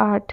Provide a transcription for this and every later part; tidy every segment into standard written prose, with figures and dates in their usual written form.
8।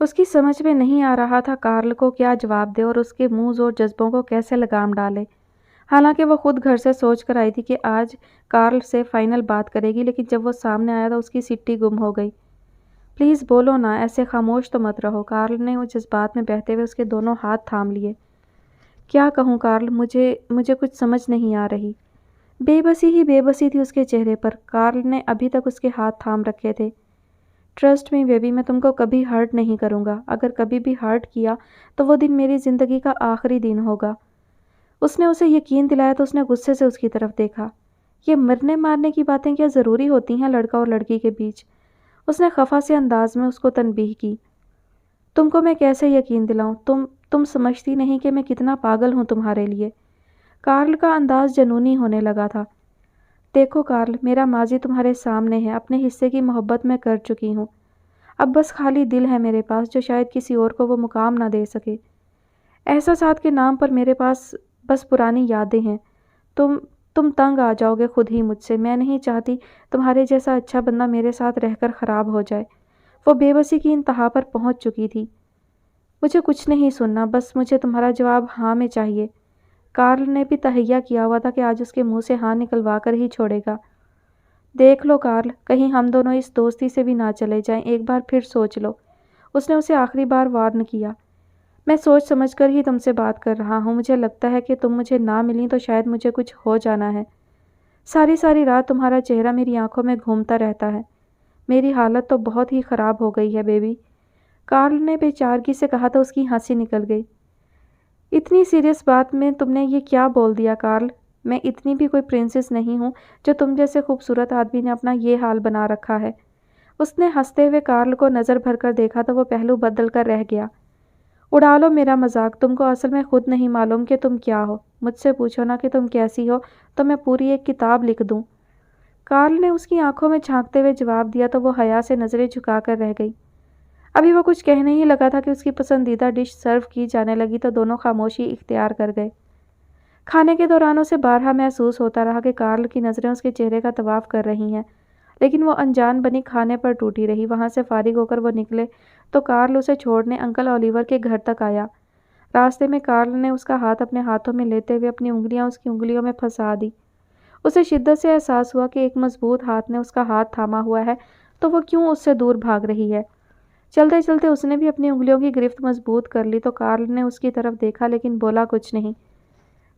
اس کی سمجھ میں نہیں آ رہا تھا کارل کو کیا جواب دے اور اس کے منہ اور جذبوں کو کیسے لگام ڈالے۔ حالانکہ وہ خود گھر سے سوچ کر آئی تھی کہ آج کارل سے فائنل بات کرے گی، لیکن جب وہ سامنے آیا تو اس کی سٹی گم ہو گئی۔ پلیز بولو نا، ایسے خاموش تو مت رہو۔ کارل نے وہ جذبات میں بہتے ہوئے اس کے دونوں ہاتھ تھام لیے۔ کیا کہوں کارل، مجھے کچھ سمجھ نہیں آ رہی۔ بے بسی ہی بے بسی تھی اس کے چہرے پر۔ کارل نے ابھی تک اس کے ہاتھ تھام رکھے تھے۔ ٹرسٹ می بیبی، میں تم کو کبھی ہرٹ نہیں کروں گا۔ اگر کبھی بھی ہرٹ کیا تو وہ دن میری زندگی کا آخری دن ہوگا۔ اس نے اسے یقین دلایا تو اس نے غصے سے اس کی طرف دیکھا۔ یہ مرنے مارنے کی باتیں کیا ضروری ہوتی ہیں لڑکا اور لڑکی کے بیچ؟ اس نے خفا سے انداز میں اس کو تنبیہ کی۔ تم کو میں کیسے یقین دلاؤں؟ تم سمجھتی نہیں کہ میں کتنا پاگل ہوں تمہارے لیے۔ کارل کا انداز جنونی ہونے لگا تھا۔ دیکھو کارل، میرا ماضی تمہارے سامنے ہے، اپنے حصے کی محبت میں کر چکی ہوں۔ اب بس خالی دل ہے میرے پاس جو شاید کسی اور کو وہ مقام نہ دے سکے۔ احساسات کے نام پر میرے پاس بس پرانی یادیں ہیں۔ تم تنگ آ جاؤ گے خود ہی مجھ سے۔ میں نہیں چاہتی تمہارے جیسا اچھا بندہ میرے ساتھ رہ کر خراب ہو جائے۔ وہ بے بسی کی انتہا پر پہنچ چکی تھی۔ مجھے کچھ نہیں سننا، بس مجھے تمہارا جواب ہاں میں چاہیے۔ کارل نے بھی تہیہ کیا ہوا تھا کہ آج اس کے منہ سے ہاں نکلوا کر ہی چھوڑے گا۔ دیکھ لو کارل، کہیں ہم دونوں اس دوستی سے بھی نہ چلے جائیں، ایک بار پھر سوچ لو۔ اس نے اسے آخری بار وارن کیا۔ میں سوچ سمجھ کر ہی تم سے بات کر رہا ہوں۔ مجھے لگتا ہے کہ تم مجھے نہ ملیں تو شاید مجھے کچھ ہو جانا ہے۔ ساری رات تمہارا چہرہ میری آنکھوں میں گھومتا رہتا ہے۔ میری حالت تو بہت ہی خراب ہو گئی ہے بیبی۔ کارل نے بے چارگی سے کہا تو اس کی ہنسی نکل گئی۔ اتنی سیریس بات میں تم نے یہ کیا بول دیا کارل؟ میں اتنی بھی کوئی پرنسس نہیں ہوں جو تم جیسے خوبصورت آدمی نے اپنا یہ حال بنا رکھا ہے۔ اس نے ہنستے ہوئے کارل کو نظر بھر کر دیکھا تو وہ پہلو بدل کر رہ گیا۔ اڑا لو میرا مذاق، تم کو اصل میں خود نہیں معلوم کہ تم کیا ہو۔ مجھ سے پوچھو نا کہ تم کیسی ہو تو میں پوری ایک کتاب لکھ دوں۔ کارل نے اس کی آنکھوں میں جھانکتے ہوئے جواب دیا تو وہ حیا سے نظریں جھکا کر رہ گئی۔ ابھی وہ کچھ کہنے ہی لگا تھا کہ اس کی پسندیدہ ڈش سرو کی جانے لگی تو دونوں خاموشی اختیار کر گئے۔ کھانے کے دوران اسے بارہا محسوس ہوتا رہا کہ کارل کی نظریں اس کے چہرے کا طواف کر رہی ہیں، لیکن وہ انجان بنی کھانے پر ٹوٹی رہی۔ وہاں سے فارغ ہو کر وہ نکلے تو کارل اسے چھوڑنے انکل اولیور کے گھر تک آیا۔ راستے میں کارل نے اس کا ہاتھ اپنے ہاتھوں میں لیتے ہوئے اپنی انگلیاں اس کی انگلیوں میں پھنسا دی۔ اسے شدت سے احساس ہوا کہ ایک مضبوط ہاتھ نے اس کا ہاتھ تھاما ہوا ہے تو وہ کیوں اس سے دور بھاگ رہی ہے۔ چلتے چلتے اس نے بھی اپنی انگلیوں کی گرفت مضبوط کر لی تو کارل نے اس کی طرف دیکھا لیکن بولا کچھ نہیں۔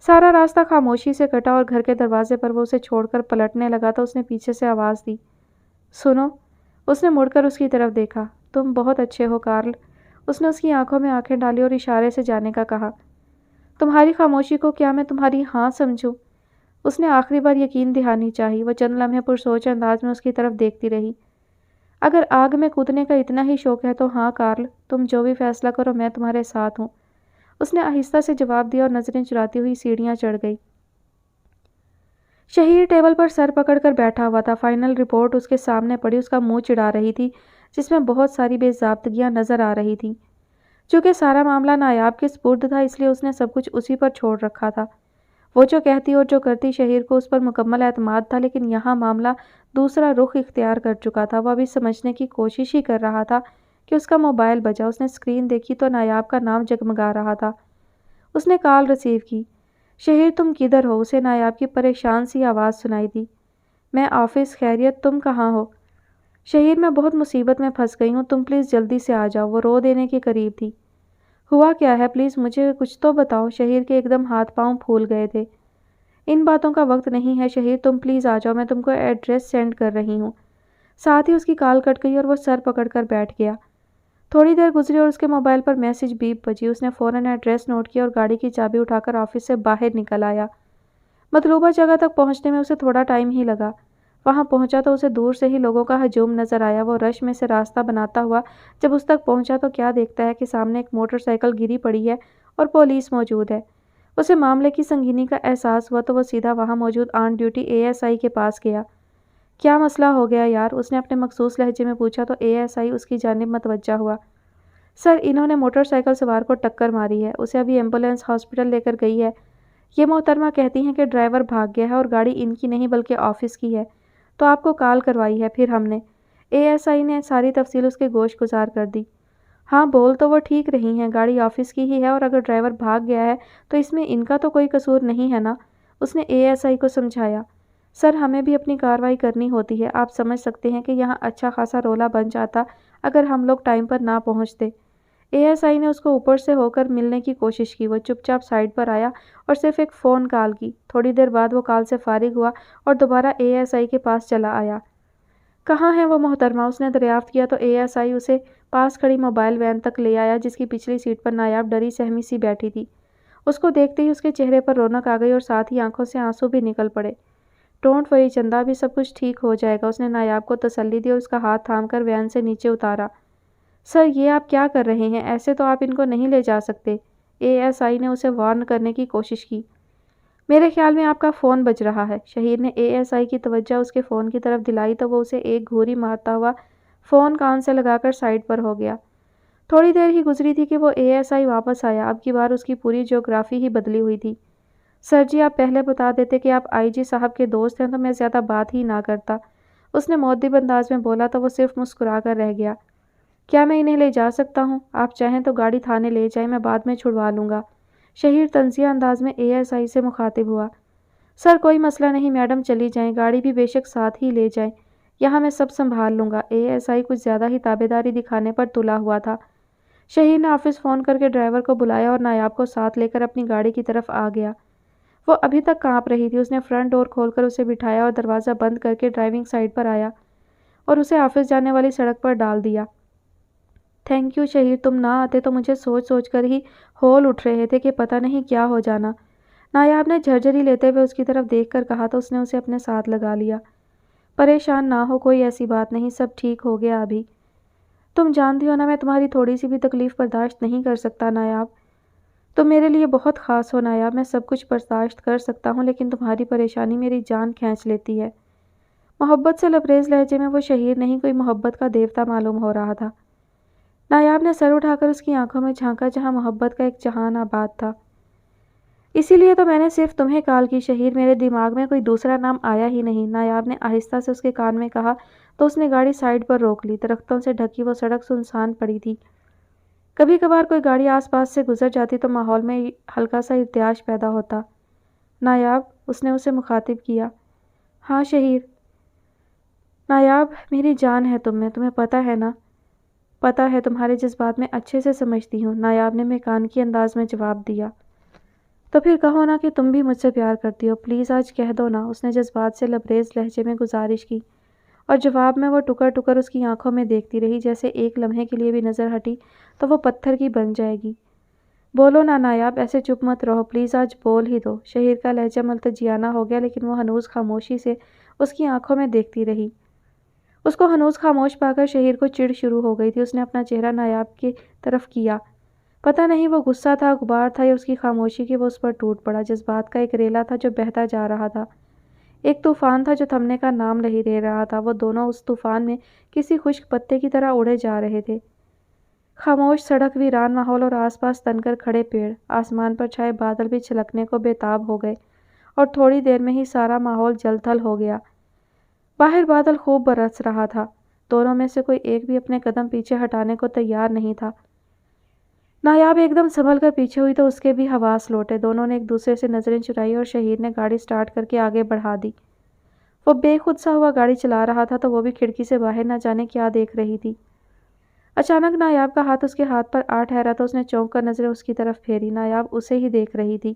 سارا راستہ خاموشی سے کٹا اور گھر کے دروازے پر وہ اسے چھوڑ کر پلٹنے لگا تو اس نے پیچھے سے آواز دی، سنو۔ اس نے مڑ کر اس کی طرف دیکھا۔ تم بہت اچھے ہو کارل۔ اس نے اس کی آنکھوں میں آنکھیں ڈالی اور اشارے سے جانے کا کہا۔ تمہاری خاموشی کو کیا میں تمہاری ہاں سمجھوں؟ اس نے آخری بار یقین دہانی چاہی۔ وہ چند لمحے پرسوچ انداز میں اس کی طرف دیکھتی رہی۔ اگر آگ میں کودنے کا اتنا ہی شوق ہے تو ہاں کارل، تم جو بھی فیصلہ کرو میں تمہارے ساتھ ہوں۔ اس نے آہستہ سے جواب دیا اور نظریں چراتی ہوئی سیڑھیاں چڑھ گئی۔ شہیر ٹیبل پر سر پکڑ کر بیٹھا ہوا تھا۔ فائنل رپورٹ اس کے سامنے پڑی، اس کا منہ چڑھا رہی تھی جس میں بہت ساری بے ضابطگیاں نظر آ رہی تھیں۔ چونکہ سارا معاملہ نایاب کے سپرد تھا اس لیے اس نے سب کچھ اسی پر چھوڑ رکھا تھا۔ وہ جو کہتی اور جو کرتی شہیر کو اس پر مکمل اعتماد تھا، لیکن یہاں معاملہ دوسرا رخ اختیار کر چکا تھا۔ وہ ابھی سمجھنے کی کوشش ہی کر رہا تھا کہ اس کا موبائل بجا۔ اس نے اسکرین دیکھی تو نایاب کا نام جگمگا رہا تھا۔ اس نے کال ریسیو کی۔ شہیر تم کدھر ہو؟ اسے نایاب کی پریشان سی آواز سنائی دی۔ میں آفس، خیریت، تم کہاں ہو؟ شہیر میں بہت مصیبت میں پھنس گئی ہوں، تم پلیز جلدی سے آ جاؤ۔ وہ رو دینے کے قریب تھی۔ ہوا کیا ہے؟ پلیز مجھے کچھ تو بتاؤ۔ شہیر کے ایک دم ہاتھ پاؤں پھول گئے تھے۔ ان باتوں کا وقت نہیں ہے شہیر، تم پلیز آ جاؤ، میں تم کو ایڈریس سینڈ کر رہی ہوں۔ ساتھ ہی اس کی کال کٹ گئی اور وہ سر پکڑ کر بیٹھ گیا۔ تھوڑی دیر گزری اور اس کے موبائل پر میسج بیپ بجی۔ اس نے فوراً ایڈریس نوٹ کیا اور گاڑی کی چابی اٹھا کر آفس سے باہر نکل آیا۔ مطلوبہ جگہ تک پہنچنے میں اسے تھوڑا ٹائم ہی لگا۔ وہاں پہنچا تو اسے دور سے ہی لوگوں کا ہجوم نظر آیا۔ وہ رش میں سے راستہ بناتا ہوا جب اس تک پہنچا تو کیا دیکھتا ہے کہ سامنے ایک موٹر سائیکل گری پڑی ہے اور پولیس موجود ہے۔ اسے معاملے کی سنگینی کا احساس ہوا تو وہ سیدھا وہاں موجود آن ڈیوٹی اے ایس آئی کے پاس گیا۔ کیا مسئلہ ہو گیا یار؟ اس نے اپنے مخصوص لہجے میں پوچھا تو اے ایس آئی اس کی جانب متوجہ ہوا۔ سر، انہوں نے موٹر سائیکل سوار کو ٹکر ماری ہے، اسے ابھی ایمبولینس ہاسپٹل لے کر گئی ہے۔ یہ محترمہ کہتی ہیں کہ ڈرائیور بھاگ گیا ہے اور گاڑی ان کی نہیں بلکہ آفس کی ہے، تو آپ کو کال کروائی ہے پھر ہم نے۔ اے ایس آئی نے ساری تفصیل اس کے گوش گزار کر دی۔ ہاں بول تو وہ ٹھیک رہی ہیں، گاڑی آفس کی ہی ہے اور اگر ڈرائیور بھاگ گیا ہے تو اس میں ان کا تو کوئی قصور نہیں ہے نا، اس نے ASI کو سمجھایا۔ سر ہمیں بھی اپنی کارروائی کرنی ہوتی ہے، آپ سمجھ سکتے ہیں کہ یہاں اچھا خاصا رولا بن جاتا اگر ہم لوگ ٹائم پر نہ پہنچتے۔ ASI نے اس کو اوپر سے ہو کر ملنے کی کوشش کی، وہ چپ چاپ سائڈ پر آیا اور صرف ایک فون کال کی۔ تھوڑی دیر بعد وہ کال سے فارغ ہوا اور دوبارہ ASI کے پاس چلا آیا۔ کہاں ہے وہ محترمہ؟ اس نے دریافت کیا تو ASI اسے پاس کھڑی موبائل وین تک لے آیا جس کی پچھلی سیٹ پر نایاب ڈری سہمی سی بیٹھی تھی۔ اس کو دیکھتے ہی اس کے چہرے پر رونق آ گئی اور ساتھ ہی آنکھوں سے آنسو بھی نکل پڑے۔ ڈونٹ وری چندا، ابھی سب کچھ ٹھیک ہو جائے گا، اس نے نایاب کو تسلی دی اور اس کا ہاتھ تھام کر وین سے نیچے اتارا۔ سر یہ آپ کیا کر رہے ہیں؟ ایسے تو آپ ان کو نہیں لے جا سکتے، ASI نے اسے وارن کرنے کی کوشش کی۔ میرے خیال میں آپ کا فون بج رہا ہے۔ شہیر نے ASI کی توجہ اس کے فون کی طرف دلائی تو وہ اسے ایک گھوری مارتا ہوا فون کان سے لگا کر سائڈ پر ہو گیا۔ تھوڑی دیر ہی گزری تھی کہ وہ ASI واپس آیا، اب کی بار اس کی پوری جیوگرافی ہی بدلی ہوئی تھی۔ سر جی آپ پہلے بتا دیتے کہ آپ IG صاحب کے دوست ہیں تو میں زیادہ بات ہی نہ کرتا، اس نے مؤدب انداز میں بولا تو وہ صرف مسکرا کر رہ گیا۔ کیا میں انہیں لے جا سکتا ہوں؟ آپ چاہیں تو گاڑی تھانے لے جائیں، میں بعد میں چھڑوا لوں گا، شہیر طنزیہ انداز میں ASI سے مخاطب ہوا۔ سر کوئی مسئلہ نہیں میڈم، چلی جائیں، گاڑی بھی بے شک ساتھ ہی لے جائیں، یہاں میں سب سنبھال لوں گا۔ ASI کچھ زیادہ ہی تابعداری دکھانے پر تلا ہوا تھا۔ شہیر نے آفس فون کر کے ڈرائیور کو بلایا اور نایاب کو ساتھ لے کر اپنی گاڑی کی طرف آ گیا۔ وہ ابھی تک کانپ رہی تھی، اس نے فرنٹ ڈور کھول کر اسے بٹھایا اور دروازہ بند کر کے ڈرائیونگ سائیڈ پر آیا اور اسے آفس جانے والی سڑک پر ڈال دیا۔ تھینک یو شہیر، تم نہ آتے تو مجھے سوچ سوچ کر ہی ہول اٹھ رہے تھے کہ پتہ نہیں کیا ہو جانا۔ نایاب نے جھرجھری لیتے ہوئے اس کی طرف دیکھ کر کہا تو اس نے اسے اپنے ساتھ لگا لیا۔ پریشان نہ ہو، کوئی ایسی بات نہیں، سب ٹھیک ہو گیا ابھی۔ تم جانتی ہو نا میں تمہاری تھوڑی سی بھی تکلیف برداشت نہیں کر سکتا نایاب، تم میرے لیے بہت خاص ہو نایاب، میں سب کچھ برداشت کر سکتا ہوں لیکن تمہاری پریشانی میری جان کھینچ لیتی ہے۔ محبت سے لبریز لہجے میں وہ شہیر نہیں کوئی محبت کا دیوتا معلوم ہو رہا تھا۔ نایاب نے سر اٹھا کر اس کی آنکھوں میں جھانکا جہاں محبت کا ایک جہان آباد تھا۔ اسی لیے تو میں نے صرف تمہیں کال کی شہیر، میرے دماغ میں کوئی دوسرا نام آیا ہی نہیں، نایاب نے آہستہ سے اس کے کان میں کہا تو اس نے گاڑی سائڈ پر روک لی۔ درختوں سے ڈھکی وہ سڑک سنسان پڑی تھی، کبھی کبھار کوئی گاڑی آس پاس سے گزر جاتی تو ماحول میں ہلکا سا ارتعاش پیدا ہوتا۔ نایاب، اس نے اسے مخاطب کیا۔ ہاں شہیر۔ نایاب میری جان ہے تم میں، تمہیں پتہ ہے نا؟ پتہ ہے، تمہارے جذبات میں اچھے سے سمجھتی ہوں، نایاب نے میکانیکی انداز میں جواب دیا۔ تو پھر کہو نا کہ تم بھی مجھ سے پیار کرتی ہو، پلیز آج کہہ دو نا، اس نے جذبات سے لبریز لہجے میں گزارش کی اور جواب میں وہ ٹکر ٹکر اس کی آنکھوں میں دیکھتی رہی جیسے ایک لمحے کے لیے بھی نظر ہٹی تو وہ پتھر کی بن جائے گی۔ بولو نا نایاب، ایسے چپ مت رہو، پلیز آج بول ہی دو۔ شہیر کا لہجہ ملتجیانہ ہو گیا لیکن وہ ہنوز خاموشی سے اس کی آنکھوں میں دیکھتی رہی۔ اس کو ہنوز خاموش پا کر شہیر کو چڑ شروع ہو گئی تھی، اس نے اپنا چہرہ نایاب کی طرف کیا۔ پتہ نہیں وہ غصہ تھا، غبار تھا یا اس کی خاموشی کہ وہ اس پر ٹوٹ پڑا۔ جذبات کا ایک ریلا تھا جو بہتا جا رہا تھا، ایک طوفان تھا جو تھمنے کا نام نہیں لے رہا تھا، وہ دونوں اس طوفان میں کسی خشک پتے کی طرح اڑے جا رہے تھے۔ خاموش سڑک، ویران ماحول اور آس پاس تن کر کھڑے پیڑ، آسمان پر چھائے بادل بھی چھلکنے کو بے تاب ہو گئے اور تھوڑی دیر میں ہی سارا ماحول جل تھل ہو گیا۔ باہر بادل خوب برس رہا تھا، دونوں میں سے کوئی ایک بھی اپنے قدم پیچھے ہٹانے کو تیار نہیں تھا۔ نایاب ایک دم سنبھل کر پیچھے ہوئی تو اس کے بھی حواس لوٹے، دونوں نے ایک دوسرے سے نظریں چرائی اور شہیر نے گاڑی سٹارٹ کر کے آگے بڑھا دی۔ وہ بے خود سا ہوا گاڑی چلا رہا تھا تو وہ بھی کھڑکی سے باہر نہ جانے کیا دیکھ رہی تھی۔ اچانک نایاب کا ہاتھ اس کے ہاتھ پر آ ٹھہرا تو اس نے چونک کر نظریں اس کی طرف پھیری، نایاب اسے ہی دیکھ رہی تھی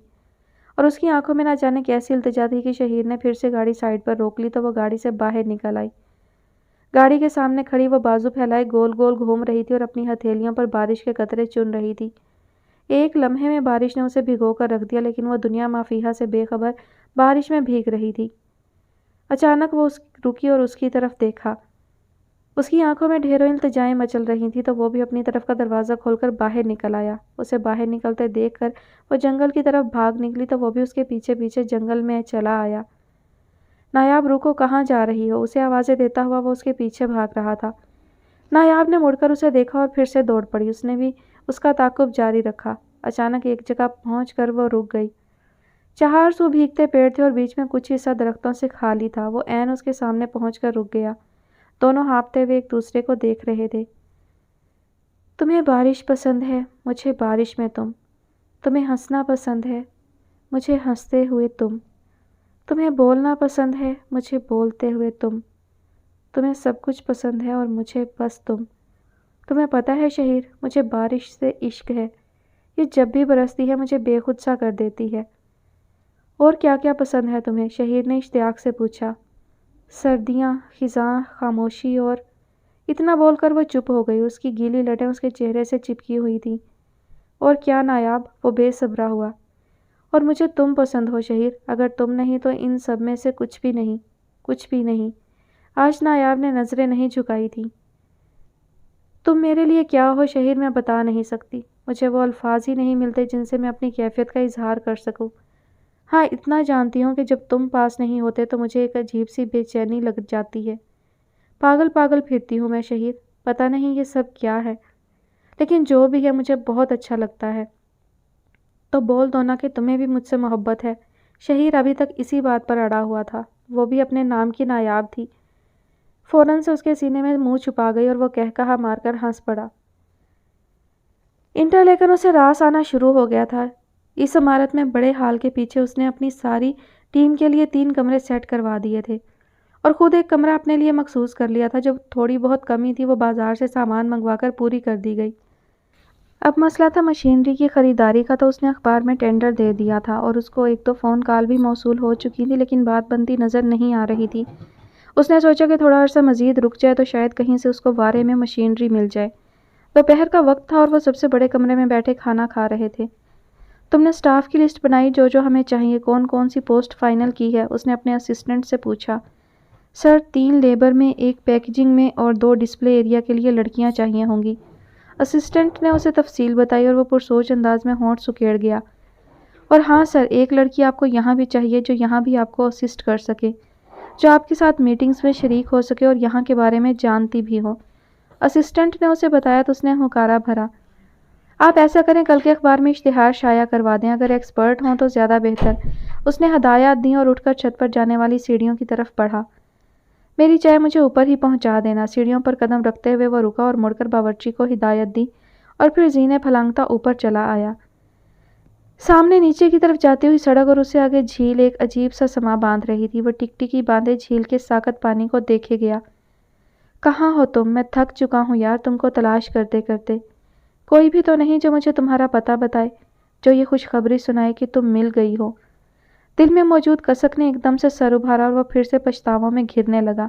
اور اس کی آنکھوں میں نہ جانے کیسی التجا تھی کہ شہیر نے پھر سے گاڑی سائڈ پر روک لی تو وہ گاڑی سے باہر نکل آئی۔ گاڑی کے سامنے کھڑی وہ بازو پھیلائے گول گول گھوم رہی تھی اور اپنی ہتھیلیوں پر بارش کے قطرے چن رہی تھی۔ ایک لمحے میں بارش نے اسے بھگو کر رکھ دیا لیکن وہ دنیا مافیہا سے بے خبر بارش میں بھیگ رہی تھی۔ اچانک وہ رکی اور اس کی طرف دیکھا، اس کی آنکھوں میں ڈھیروں التجائیں مچل رہی تھیں تو وہ بھی اپنی طرف کا دروازہ کھول کر باہر نکل آیا۔ اسے باہر نکلتے دیکھ کر وہ جنگل کی طرف بھاگ نکلی تو وہ بھی اس کے پیچھے پیچھے جنگل میں چلا آیا۔ نایاب رکو، کہاں جا رہی ہو؟ اسے آوازیں دیتا ہوا وہ اس کے پیچھے بھاگ رہا تھا۔ نایاب نے مڑ کر اسے دیکھا اور پھر سے دوڑ پڑی، اس نے بھی اس کا تعاقب جاری رکھا۔ اچانک ایک جگہ پہنچ کر وہ رک گئی۔ چہار سو بھیگتے پیڑ تھے اور بیچ میں کچھ حصہ درختوں سے خالی تھا، وہ عین اس کے سامنے پہنچ کر رک گیا۔ دونوں ہانپتے ہوئے ایک دوسرے کو دیکھ رہے تھے۔ تمہیں بارش پسند ہے، مجھے بارش میں تم۔ تمہیں ہنسنا پسند ہے، مجھے ہنستے ہوئے تم۔ تمہیں بولنا پسند ہے، مجھے بولتے ہوئے تم۔ تمہیں سب کچھ پسند ہے اور مجھے بس تم۔ تمہیں پتہ ہے شہیر، مجھے بارش سے عشق ہے، یہ جب بھی برستی ہے مجھے بے خود سا کر دیتی ہے۔ اور کیا کیا پسند ہے تمہیں؟ شہیر نے اشتیاق سے پوچھا۔ سردیاں، خزاں، خاموشی اور… اتنا بول کر وہ چپ ہو گئی، اس کی گیلی لٹیں اس کے چہرے سے چپکی ہوئی تھیں۔ اور کیا نایاب؟ وہ بے صبرا ہوا۔ اور مجھے تم پسند ہو شہیر، اگر تم نہیں تو ان سب میں سے کچھ بھی نہیں، کچھ بھی نہیں۔ آج نایاب نے نظریں نہیں جھکائی تھیں۔ تم میرے لیے کیا ہو شہیر، میں بتا نہیں سکتی، مجھے وہ الفاظ ہی نہیں ملتے جن سے میں اپنی کیفیت کا اظہار کر سکوں۔ ہاں اتنا جانتی ہوں کہ جب تم پاس نہیں ہوتے تو مجھے ایک عجیب سی بے چینی لگ جاتی ہے۔ پاگل پاگل پھرتی ہوں میں شہیر، پتہ نہیں یہ سب کیا ہے، لیکن جو بھی ہے مجھے بہت اچھا لگتا ہے۔ تو بول دو نا کہ تمہیں بھی مجھ سے محبت ہے۔ شہیر ابھی تک اسی بات پر اڑا ہوا تھا، وہ بھی اپنے نام کی نایاب تھی۔ فوراً سے اس کے سینے میں منہ چھپا گئی اور وہ کہا مار کر ہنس پڑا۔ انٹرلیکن اسے راس آنا شروع ہو گیا تھا۔ اس عمارت میں بڑے ہال کے پیچھے اس نے اپنی ساری ٹیم کے لیے 3 کمرے سیٹ کروا دیے تھے اور خود ایک کمرہ اپنے لیے مخصوص کر لیا تھا۔ جو تھوڑی بہت کمی تھی وہ بازار سے سامان منگوا کر پوری کر دی گئی۔ اب مسئلہ تھا مشینری کی خریداری کا، تو اس نے اخبار میں ٹینڈر دے دیا تھا اور اس کو 1-2 فون کال بھی موصول ہو چکی تھی، لیکن بات بنتی نظر نہیں آ رہی تھی۔ اس نے سوچا کہ تھوڑا عرصہ مزید رک جائے تو شاید کہیں سے اس کو وارے میں مشینری مل جائے۔ دوپہر کا وقت تھا اور وہ سب سے بڑے کمرے میں بیٹھے کھانا کھا رہے تھے۔ تم نے سٹاف کی لسٹ بنائی؟ جو ہمیں چاہیے، کون کون سی پوسٹ فائنل کی ہے؟ اس نے اپنے اسسٹنٹ سے پوچھا۔ سر 3 لیبر میں، 1 پیکیجنگ میں اور 2 ڈسپلے ایریا کے لیے لڑکیاں چاہیے ہوں گی۔ اسسٹنٹ نے اسے تفصیل بتائی اور وہ پرسوچ انداز میں ہونٹ سکیڑ گیا۔ اور ہاں سر، 1 لڑکی آپ کو یہاں بھی چاہیے جو یہاں بھی آپ کو اسسٹ کر سکے، جو آپ کے ساتھ میٹنگز میں شریک ہو سکے اور یہاں کے بارے میں جانتی بھی ہو۔ اسسٹنٹ نے اسے بتایا تو اس نے ہنکارا بھرا۔ آپ ایسا کریں، کل کے اخبار میں اشتہار شائع کروا دیں، اگر ایکسپرٹ ہوں تو زیادہ بہتر۔ اس نے ہدایات دیں اور اٹھ کر چھت پر جانے والی سیڑھیوں کی طرف بڑھا۔ میری چائے مجھے اوپر ہی پہنچا دینا۔ سیڑھیوں پر قدم رکھتے ہوئے وہ رکا اور مڑ کر باورچی کو ہدایت دی اور پھر زینے پھلانگتا اوپر چلا آیا۔ سامنے نیچے کی طرف جاتی ہوئی سڑک اور اس سے آگے جھیل ایک عجیب سا سما باندھ رہی تھی۔ وہ ٹکٹکی باندھے جھیل کے ساکت پانی کو دیکھے گیا۔ کہاں ہو تم؟ میں تھک چکا ہوں یار تم کو تلاش کرتے کرتے۔ کوئی بھی تو نہیں جو مجھے تمہارا پتہ بتائے، جو یہ خوشخبری سنائے کہ تم مل گئی ہو۔ دل میں موجود کسک نے ایک دم سے سر ابھارا اور وہ پھر سے پچھتاووں میں گھرنے لگا۔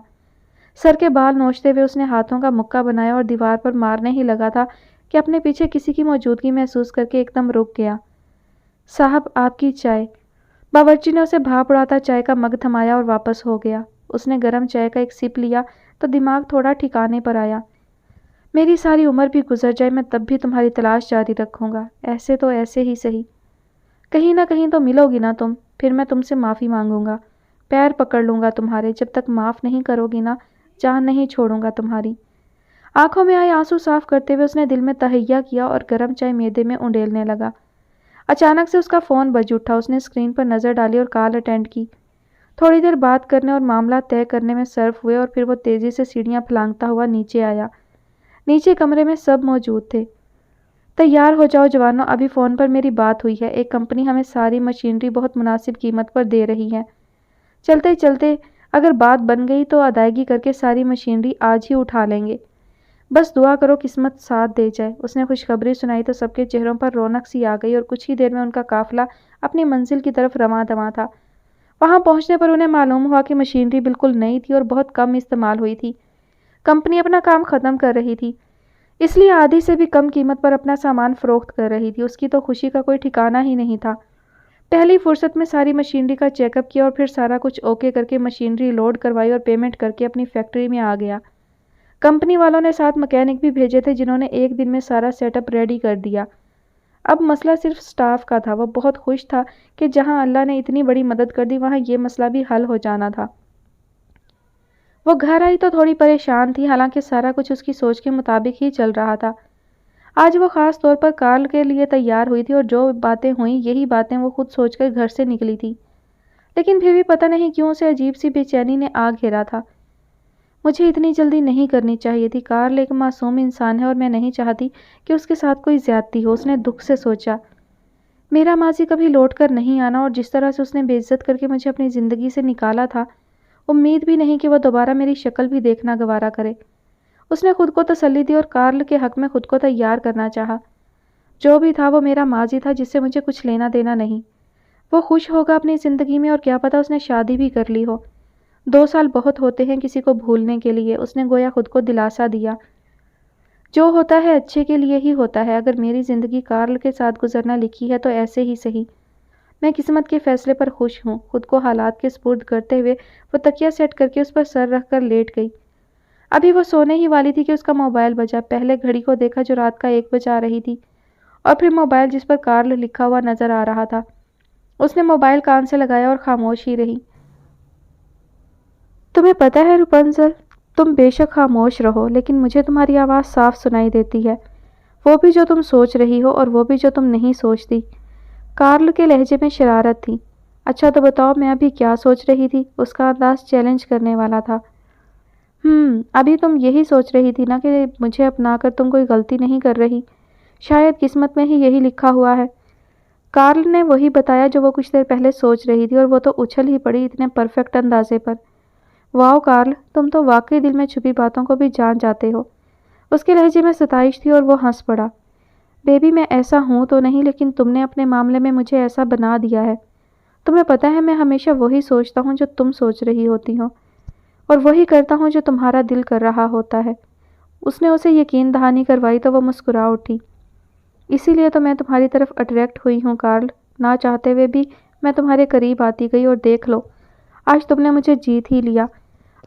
سر کے بال نوچتے ہوئے اس نے ہاتھوں کا مکہ بنایا اور دیوار پر مارنے ہی لگا تھا کہ اپنے پیچھے کسی کی موجودگی محسوس کر کے ایک دم رک گیا۔ صاحب آپ کی چائے۔ باورچی نے اسے بھاپ اڑاتا چائے کا مگ تھمایا اور واپس ہو گیا۔ اس نے گرم چائے کا ایک سپ لیا تو دماغ تھوڑا ٹھکانے پر آیا۔ میری ساری عمر بھی گزر جائے میں تب بھی تمہاری تلاش جاری رکھوں گا، ایسے تو ایسے ہی صحیح۔ کہیں نہ کہیں تو ملو گی نا تم، پھر میں تم سے معافی مانگوں گا، پیر پکڑ لوں گا تمہارے۔ جب تک معاف نہیں کرو گی نا، جان نہیں چھوڑوں گا تمہاری۔ آنکھوں میں آئے آنسو صاف کرتے ہوئے اس نے دل میں تہیہ کیا اور گرم چائے معدے میں انڈیلنے لگا۔ اچانک سے اس کا فون بج اٹھا۔ اس نے اسکرین پر نظر ڈالی اور کال اٹینڈ کی۔ تھوڑی دیر بات کرنے اور معاملہ طے کرنے میں صرف ہوئے اور پھر وہ تیزی سے سیڑھیاں پھلانگتا ہوا نیچے آیا۔ نیچے کمرے میں سب موجود تھے۔ تیار ہو جاؤ جوانو، ابھی فون پر میری بات ہوئی ہے، ایک کمپنی ہمیں ساری مشینری بہت مناسب قیمت پر دے رہی ہے۔ چلتے چلتے اگر بات بن گئی تو ادائیگی کر کے ساری مشینری آج ہی اٹھا لیں گے، بس دعا کرو قسمت ساتھ دے جائے۔ اس نے خوشخبری سنائی تو سب کے چہروں پر رونق سی آ گئی اور کچھ ہی دیر میں ان کا قافلہ اپنی منزل کی طرف رواں دواں تھا۔ وہاں پہنچنے پر انہیں معلوم ہوا کہ مشینری بالکل نئی تھی اور بہت کم استعمال ہوئی تھی۔ کمپنی اپنا کام ختم کر رہی تھی، اس لیے آدھی سے بھی کم قیمت پر اپنا سامان فروخت کر رہی تھی۔ اس کی تو خوشی کا کوئی ٹھکانہ ہی نہیں تھا۔ پہلی فرصت میں ساری مشینری کا چیک اپ کیا اور پھر سارا کچھ اوکے کر کے مشینری لوڈ کروائی اور پیمنٹ کر کے اپنی فیکٹری میں آ گیا۔ کمپنی والوں نے 7 مکینک بھی بھیجے تھے جنہوں نے ایک دن میں سارا سیٹ اپ ریڈی کر دیا۔ اب مسئلہ صرف سٹاف کا تھا۔ وہ بہت خوش تھا کہ جہاں اللہ نے اتنی بڑی مدد کر دی وہاں یہ مسئلہ بھی حل ہو جانا تھا۔ وہ گھر آئی تو تھوڑی پریشان تھی، حالانکہ سارا کچھ اس کی سوچ کے مطابق ہی چل رہا تھا۔ آج وہ خاص طور پر کال کے لیے تیار ہوئی تھی اور جو باتیں ہوئیں یہی باتیں وہ خود سوچ کر گھر سے نکلی تھی، لیکن پھر بھی پتہ نہیں کیوں اسے عجیب سی بے چینی نے آ گھیرا تھا۔ مجھے اتنی جلدی نہیں کرنی چاہیے تھی۔ کارل ایک معصوم انسان ہے اور میں نہیں چاہتی کہ اس کے ساتھ کوئی زیادتی ہو۔ اس نے دکھ سے سوچا، میرا ماضی کبھی لوٹ کر نہیں آنا، اور جس طرح سے اس نے بے عزت کر کے مجھے اپنی زندگی سے نکالا تھا، امید بھی نہیں کہ وہ دوبارہ میری شکل بھی دیکھنا گوارا کرے۔ اس نے خود کو تسلی دی اور کارل کے حق میں خود کو تیار کرنا چاہا۔ جو بھی تھا وہ میرا ماضی تھا جس سے مجھے کچھ لینا دینا نہیں۔ وہ خوش ہوگا اپنی زندگی میں، اور کیا پتا اس نے شادی بھی کر لی ہو۔ 2 سال بہت ہوتے ہیں کسی کو بھولنے کے لیے۔ اس نے گویا خود کو دلاسا دیا، جو ہوتا ہے اچھے کے لیے ہی ہوتا ہے۔ اگر میری زندگی کارل کے ساتھ گزرنا لکھی ہے تو ایسے ہی صحیح۔ میں قسمت کے فیصلے پر خوش ہوں۔ خود کو حالات کے سپرد کرتے ہوئے وہ تکیہ سیٹ کر کے اس پر سر رکھ کر لیٹ گئی۔ ابھی وہ سونے ہی والی تھی کہ اس کا موبائل بجا۔ پہلے گھڑی کو دیکھا جو رات کا 1 بجا رہی تھی، اور پھر موبائل جس پر کارل لکھا ہوا نظر آ رہا تھا۔ اس نے موبائل کان سے لگایا اور خاموش ہی رہی۔ تمہیں پتہ ہے رپنزل، تم بے شک خاموش رہو، لیکن مجھے تمہاری آواز صاف سنائی دیتی ہے، وہ بھی جو تم سوچ رہی ہو اور وہ بھی جو تم نہیں سوچتی۔ کارل کے لہجے میں شرارت تھی۔ اچھا تو بتاؤ میں ابھی کیا سوچ رہی تھی؟ اس کا انداز چیلنج کرنے والا تھا۔ ابھی تم یہی سوچ رہی تھی نا کہ مجھے اپنا کر تم کوئی غلطی نہیں کر رہی؟ شاید قسمت میں ہی یہی لکھا ہوا ہے۔ کارل نے وہی بتایا جو وہ کچھ دیر پہلے سوچ رہی تھی، اور وہ تو اچھل ہی پڑی اتنے پرفیکٹ اندازے پر۔ واؤ کارل، تم تو واقعی دل میں چھپی باتوں کو بھی جان جاتے ہو۔ اس کے لہجے میں ستائش تھی اور وہ ہنس پڑا۔ بیبی میں ایسا ہوں تو نہیں، لیکن تم نے اپنے معاملے میں مجھے ایسا بنا دیا ہے۔ تمہیں پتہ ہے میں ہمیشہ وہی سوچتا ہوں جو تم سوچ رہی ہوتی ہو، اور وہی کرتا ہوں جو تمہارا دل کر رہا ہوتا ہے۔ اس نے اسے یقین دہانی کروائی تو وہ مسکرا اٹھی۔ اسی لیے تو میں تمہاری طرف اٹریکٹ ہوئی ہوں کارل، نہ چاہتے ہوئے بھی میں تمہارے قریب آتی گئی، اور دیکھ لو آج تم نے مجھے جیت ہی لیا۔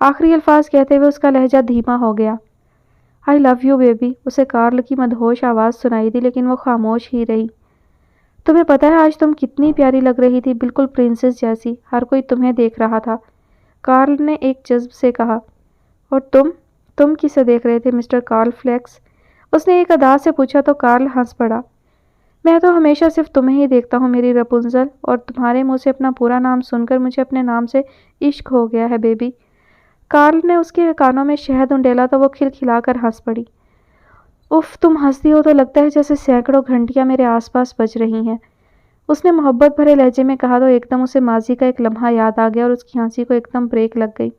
آخری الفاظ کہتے ہوئے اس کا لہجہ دھیما ہو گیا۔ آئی لو یو بیبی، اسے کارل کی مدہوش آواز سنائی دی، لیکن وہ خاموش ہی رہی۔ تمہیں پتہ ہے آج تم کتنی پیاری لگ رہی تھی، بالکل پرنسس جیسی، ہر کوئی تمہیں دیکھ رہا تھا، کارل نے ایک جذب سے کہا۔ اور تم کسے دیکھ رہے تھے مسٹر کارل فلیکس؟ اس نے ایک ادا سے پوچھا تو کارل ہنس پڑا۔ میں تو ہمیشہ صرف تمہیں ہی دیکھتا ہوں میری رپنزل، اور تمہارے منہ سے اپنا پورا نام سن کر مجھے اپنے نام سے عشق ہو گیا ہے بیبی۔ کارل نے اس کے کانوں میں شہد انڈیلا تو وہ کھلکھلا کر ہنس پڑی۔ اف، تم ہنستی ہو تو لگتا ہے جیسے سینکڑوں گھنٹیاں میرے آس پاس بج رہی ہیں، اس نے محبت بھرے لہجے میں کہا تو ایک دم اسے ماضی کا ایک لمحہ یاد آ گیا اور اس کی ہنسی کو ایک دم بریک لگ گئی۔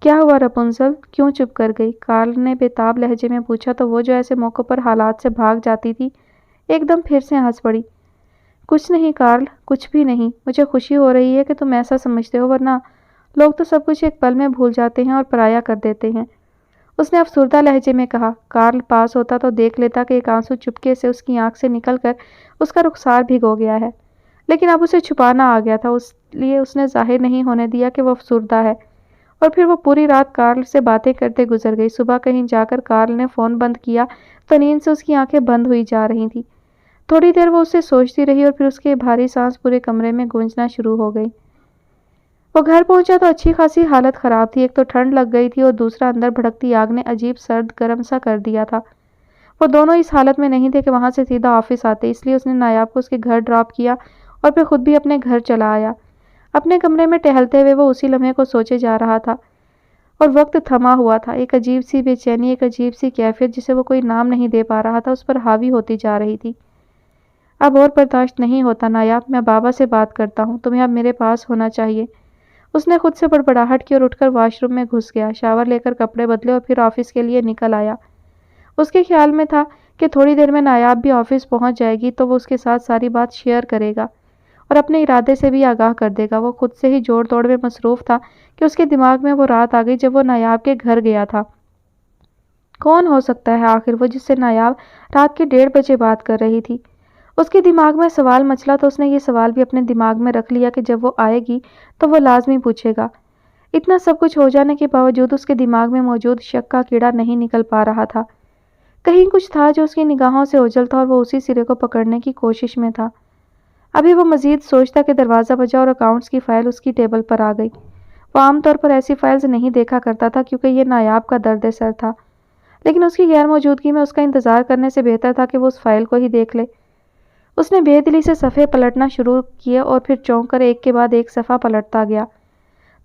کیا ہوا رپنزل، کیوں چپ کر گئی؟ کارل نے بےتاب لہجے میں پوچھا تو وہ جو ایسے موقعوں پر حالات سے بھاگ جاتی تھی ایک دم پھر سے ہنس پڑی۔ کچھ نہیں کارل، کچھ بھی نہیں، مجھے خوشی ہو رہی ہے کہ تم ایسا سمجھتے ہو، ورنہ لوگ تو سب کچھ ایک پل میں بھول جاتے ہیں اور پرایا کر دیتے ہیں، اس نے افسردہ لہجے میں کہا۔ کارل پاس ہوتا تو دیکھ لیتا کہ ایک آنسو چپکے سے اس کی آنکھ سے نکل کر اس کا رخسار بھگو گیا ہے، لیکن اب اسے چھپانا آ گیا تھا، اس لیے اس نے ظاہر نہیں ہونے دیا کہ وہ افسردہ ہے، اور پھر وہ پوری رات کارل سے باتیں کرتے گزر گئی۔ صبح کہیں جا کر کارل نے فون بند کیا تو نیند سے اس کی آنکھیں بند ہوئی جا رہی تھیں۔ تھوڑی دیر وہ اسے سوچتی رہی اور پھر اس کے بھاری سانس پورے کمرے میں گونجنا شروع ہو گئی۔ وہ گھر پہنچا تو اچھی خاصی حالت خراب تھی، ایک تو ٹھنڈ لگ گئی تھی اور دوسرا اندر بھڑکتی آگ نے عجیب سرد گرم سا کر دیا تھا۔ وہ دونوں اس حالت میں نہیں تھے کہ وہاں سے سیدھا آفس آتے، اس لیے اس نے نایاب کو اس کے گھر ڈراپ کیا اور پھر خود بھی اپنے گھر چلا آیا۔ اپنے کمرے میں ٹہلتے ہوئے وہ اسی لمحے کو سوچے جا رہا تھا، اور وقت تھما ہوا تھا۔ ایک عجیب سی بے چینی، ایک عجیب سی کیفیت جسے وہ کوئی نام نہیں دے پا رہا تھا، اس پر حاوی ہوتی جا رہی تھی۔ اب اور برداشت نہیں ہوتا نایاب، میں بابا سے بات کرتا ہوں، تمہیں اب میرے پاس ہونا چاہیے۔ اس نے خود سے بڑبڑاہٹ کی اور اٹھ کر واش روم میں گھس گیا، شاور لے کر کپڑے بدلے اور پھر آفس کے لیے نکل آیا۔ اس کے خیال میں تھا کہ تھوڑی دیر میں نایاب بھی آفس پہنچ جائے گی تو وہ اس کے ساتھ ساری بات شیئر کرے گا اور اپنے ارادے سے بھی آگاہ کر دے گا۔ وہ خود سے ہی جوڑ توڑ میں مصروف تھا کہ اس کے دماغ میں وہ رات آ گئی جب وہ نایاب کے گھر گیا تھا۔ کون ہو سکتا ہے آخر وہ جس سے نایاب رات کے 1:30 بجے بات کر رہی تھی؟ اس کے دماغ میں سوال مچلا تو اس نے یہ سوال بھی اپنے دماغ میں رکھ لیا کہ جب وہ آئے گی تو وہ لازمی پوچھے گا۔ اتنا سب کچھ ہو جانے کے باوجود اس کے دماغ میں موجود شک کا کیڑا نہیں نکل پا رہا تھا۔ کہیں کچھ تھا جو اس کی نگاہوں سے اوجھل تھا اور وہ اسی سرے کو پکڑنے کی کوشش میں تھا۔ ابھی وہ مزید سوچتا کہ دروازہ بجا اور اکاؤنٹس کی فائل اس کی ٹیبل پر آ گئی۔ وہ عام طور پر ایسی فائلز نہیں دیکھا کرتا تھا کیونکہ یہ نایاب کا درد سر تھا، لیکن اس کی غیر موجودگی میں اس کا انتظار کرنے سے بہتر تھا کہ وہ اس فائل کو ہی دیکھ لے۔ اس نے بے دلی سے صفحے پلٹنا شروع کیے اور پھر چونک کر ایک کے بعد ایک صفحہ پلٹتا گیا۔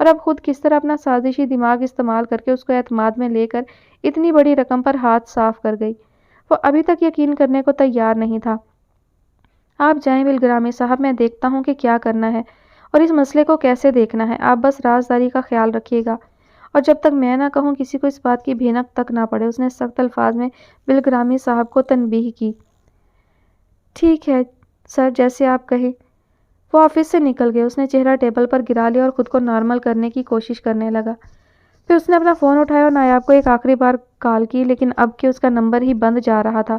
اور اب خود کس طرح اپنا سازشی دماغ استعمال کر کے اس کو اعتماد میں لے کر اتنی بڑی رقم پر ہاتھ صاف کر گئی۔ وہ ابھی تک یقین کرنے کو تیار نہیں تھا۔ آپ جائیں بلگرامی صاحب، میں دیکھتا ہوں کہ کیا کرنا ہے اور اس مسئلے کو کیسے دیکھنا ہے۔ آپ بس رازداری کا خیال رکھیے گا اور جب تک میں نہ کہوں کسی کو اس بات کی بھینک تک نہ پڑے۔ اس نے سخت الفاظ میں بلگرامی صاحب کو تنبیہ کی۔ ٹھیک ہے سر، جیسے آپ کہیں۔ وہ آفس سے نکل گئے۔ اس نے چہرہ ٹیبل پر گرا لیا اور خود کو نارمل کرنے کی کوشش کرنے لگا۔ پھر اس نے اپنا فون اٹھایا اور نایاب کو ایک آخری بار کال کی، لیکن اب کہ اس کا نمبر ہی بند جا رہا تھا۔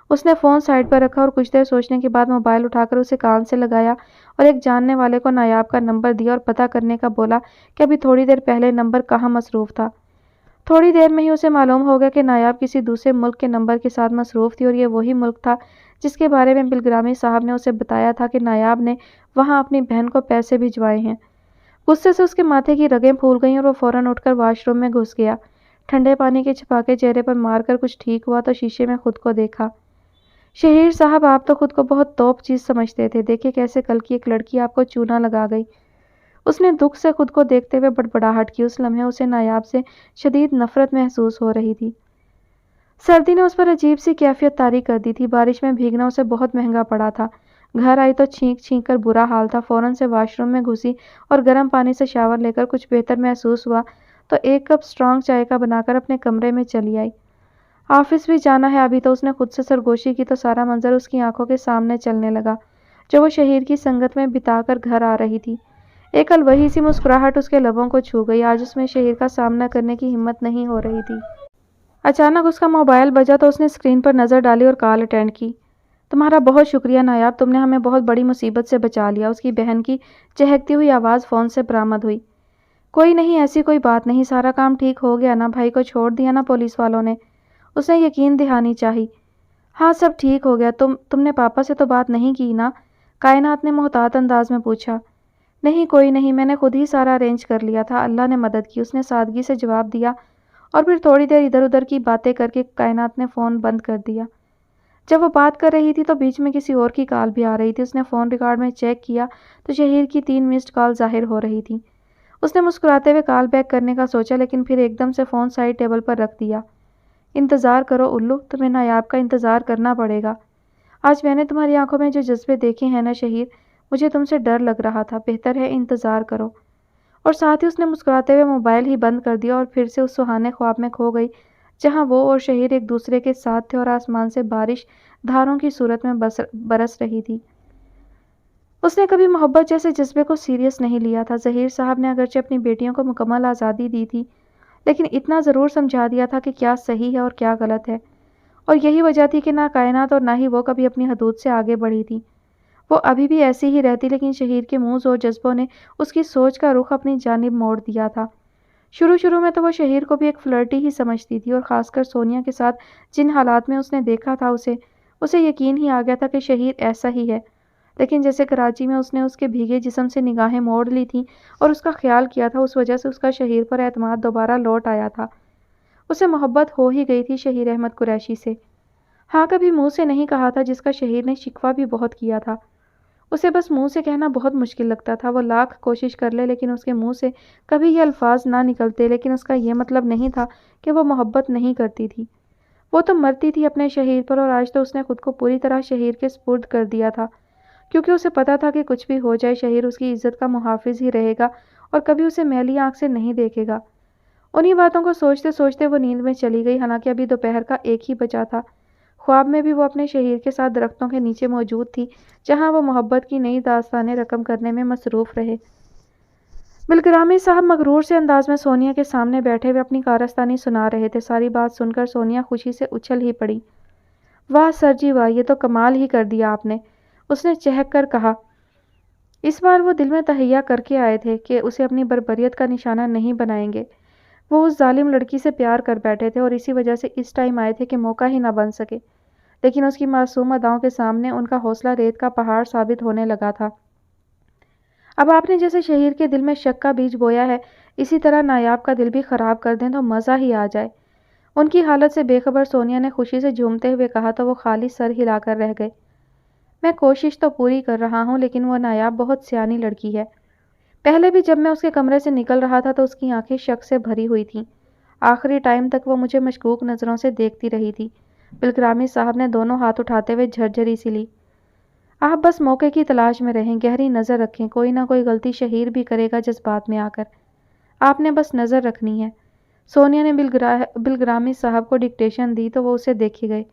اس نے فون سائیڈ پر رکھا اور کچھ دیر سوچنے کے بعد موبائل اٹھا کر اسے کان سے لگایا اور ایک جاننے والے کو نایاب کا نمبر دیا اور پتہ کرنے کا بولا کہ ابھی تھوڑی دیر پہلے نمبر کہاں مصروف تھا۔ تھوڑی دیر میں ہی اسے معلوم ہو گیا کہ نایاب کسی دوسرے ملک کے نمبر کے ساتھ مصروف تھی اور یہ وہی ملک تھا جس کے بارے میں بلگرامی صاحب نے اسے بتایا تھا کہ نایاب نے وہاں اپنی بہن کو پیسے بھجوائے ہیں۔ غصے سے اس کے ماتھے کی رگیں پھول گئیں اور وہ فوراً اٹھ کر واش روم میں گھس گیا۔ ٹھنڈے پانی کے چھپاکے چہرے پر مار کر کچھ ٹھیک ہوا تو شیشے میں خود کو دیکھا۔ شہیر صاحب، آپ تو خود کو بہت توپ چیز سمجھتے تھے، دیکھیں کیسے کل کی ایک لڑکی آپ کو چونا لگا گئی۔ اس نے دکھ سے خود کو دیکھتے ہوئے بڑبڑاہٹ کی۔ اس لمحے اسے نایاب سے شدید نفرت محسوس ہو رہی تھی۔ سردی نے اس پر عجیب سی کیفیت طاری کر دی تھی۔ بارش میں بھیگنا اسے بہت مہنگا پڑا تھا۔ گھر آئی تو چھینک چھینک کر برا حال تھا۔ فوراً سے واش روم میں گھسی اور گرم پانی سے شاور لے کر کچھ بہتر محسوس ہوا تو ایک کپ اسٹرانگ چائے کا بنا کر اپنے کمرے میں چلی آئی۔ آفس بھی جانا ہے ابھی تو۔ اس نے خود سے سرگوشی کی تو سارا منظر اس کی آنکھوں کے سامنے چلنے لگا جو وہ شہیر کی سنگت میں بتا کر گھر آ رہی تھی۔ ایک الوہی سی مسکراہٹ اس کے لبوں کو چھو گئی۔ آج اس میں شہیر کا سامنا کرنے کی ہمت نہیں ہو رہی تھی۔ اچانک اس کا موبائل بجا تو اس نے اسکرین پر نظر ڈالی اور کال اٹینڈ کی۔ تمہارا بہت شکریہ نایاب، تم نے ہمیں بہت بڑی مصیبت سے بچا لیا۔ اس کی بہن کی چہکتی ہوئی آواز فون سے برآمد ہوئی۔ کوئی نہیں، ایسی کوئی بات نہیں، سارا کام ٹھیک ہو گیا نا؟ بھائی کو چھوڑ دیا نا پولیس والوں نے؟ اس نے یقین دہانی چاہی۔ ہاں سب ٹھیک ہو گیا۔ تم نے پاپا سے تو بات نہیں کی نا؟ کائنات نے محتاط انداز میں پوچھا۔ نہیں کوئی نہیں، میں نے خود ہی سارا ارینج کر لیا تھا، اللہ نے مدد کی، اس نے سادگی سے جواب دیا اور پھر تھوڑی دیر ادھر ادھر کی باتیں کر کے کائنات نے فون بند کر دیا۔ جب وہ بات کر رہی تھی تو بیچ میں کسی اور کی کال بھی آ رہی تھی۔ اس نے فون ریکارڈ میں چیک کیا تو شہیر کی 3 مسڈ کال ظاہر ہو رہی تھی۔ اس نے مسکراتے ہوئے کال بیک کرنے کا سوچا لیکن پھر ایک دم سے فون سائڈ ٹیبل پر رکھ دیا۔ انتظار کرو الو، تمہیں نایاب کا انتظار کرنا پڑے گا۔ آج میں نے تمہاری آنکھوں میں جو جذبے دیکھے ہیں نا شہیر، مجھے تم سے ڈر لگ رہا تھا، بہتر ہے انتظار کرو۔ اور ساتھ ہی اس نے مسکراتے ہوئے موبائل ہی بند کر دیا اور پھر سے اس سہانے خواب میں کھو گئی جہاں وہ اور شہیر ایک دوسرے کے ساتھ تھے اور آسمان سے بارش دھاروں کی صورت میں برس رہی تھی۔ اس نے کبھی محبت جیسے جذبے کو سیریس نہیں لیا تھا۔ ظہیر صاحب نے اگرچہ اپنی بیٹیوں کو مکمل آزادی دی تھی لیکن اتنا ضرور سمجھا دیا تھا کہ کیا صحیح ہے اور کیا غلط ہے، اور یہی وجہ تھی کہ نہ کائنات اور نہ ہی وہ کبھی اپنی حدود سے آگے بڑھی تھی۔ وہ ابھی بھی ایسی ہی رہتی لیکن شہیر کے منہ زور جذبوں نے اس کی سوچ کا رخ اپنی جانب موڑ دیا تھا۔ شروع میں تو وہ شہیر کو بھی ایک فلرٹی ہی سمجھتی تھی اور خاص کر سونیا کے ساتھ جن حالات میں اس نے دیکھا تھا اسے یقین ہی آ گیا تھا کہ شہیر ایسا ہی ہے۔ لیکن جیسے کراچی میں اس نے اس کے بھیگے جسم سے نگاہیں موڑ لی تھیں اور اس کا خیال کیا تھا، اس وجہ سے اس کا شہیر پر اعتماد دوبارہ لوٹ آیا تھا۔ اسے محبت ہو ہی گئی تھی شہیر احمد قریشی سے۔ ہاں کبھی منہ سے نہیں کہا تھا جس کا شہیر نے شکوہ بھی بہت کیا تھا۔ اسے بس منہ سے کہنا بہت مشکل لگتا تھا۔ وہ لاکھ کوشش کر لے لیکن اس کے منہ سے کبھی یہ الفاظ نہ نکلتے، لیکن اس کا یہ مطلب نہیں تھا کہ وہ محبت نہیں کرتی تھی۔ وہ تو مرتی تھی اپنے شہیر پر اور آج تو اس نے خود کو پوری طرح شہیر کے سپرد کر دیا تھا کیونکہ اسے پتا تھا کہ کچھ بھی ہو جائے شہیر اس کی عزت کا محافظ ہی رہے گا اور کبھی اسے میلی آنکھ سے نہیں دیکھے گا۔ انہی باتوں کو سوچتے سوچتے وہ نیند میں چلی گئی، حالانکہ ابھی دوپہر کا 1 ہی بجا تھا۔ خواب میں بھی وہ اپنے شہیر کے ساتھ درختوں کے نیچے موجود تھی جہاں وہ محبت کی نئی داستانیں رقم کرنے میں مصروف رہے۔ بلگرامی صاحب مغرور سے انداز میں سونیا کے سامنے بیٹھے ہوئے اپنی کارستانی سنا رہے تھے۔ ساری بات سن کر سونیا خوشی سے اچھل ہی پڑی۔ واہ سر جی واہ، یہ تو کمال ہی کر دیا آپ نے، اس نے چہک کر کہا۔ اس بار وہ دل میں تہیہ کر کے آئے تھے کہ اسے اپنی بربریت کا نشانہ نہیں بنائیں گے۔ وہ اس ظالم لڑکی سے پیار کر بیٹھے تھے اور اسی وجہ سے اس ٹائم آئے تھے کہ موقع ہی نہ بن سکے، لیکن اس کی معصوم اداؤں کے سامنے ان کا حوصلہ ریت کا پہاڑ ثابت ہونے لگا تھا۔ اب آپ نے جیسے شہیر کے دل میں شک کا بیج بویا ہے، اسی طرح نایاب کا دل بھی خراب کر دیں تو مزہ ہی آ جائے۔ ان کی حالت سے بے خبر سونیا نے خوشی سے جھومتے ہوئے کہا تو وہ خالی سر ہلا کر رہ گئے۔ میں کوشش تو پوری کر رہا ہوں لیکن وہ نایاب بہت سیانی لڑکی ہے، پہلے بھی جب میں اس کے کمرے سے نکل رہا تھا تو اس کی آنکھیں شک سے بھری ہوئی تھیں۔ آخری ٹائم تک وہ مجھے مشکوک نظروں سے دیکھتی رہی تھی۔ بلگرامی صاحب نے دونوں ہاتھ اٹھاتے ہوئے جھرجھری سی لی۔ آپ بس موقع کی تلاش میں رہیں، گہری نظر رکھیں، کوئی نہ کوئی غلطی شہیر بھی کرے گا جذبات میں آ کر۔ آپ نے بس نظر رکھنی ہے۔ سونیا نے بلگرامی صاحب کو ڈکٹیشن دی تو وہ اسے دیکھے گئے۔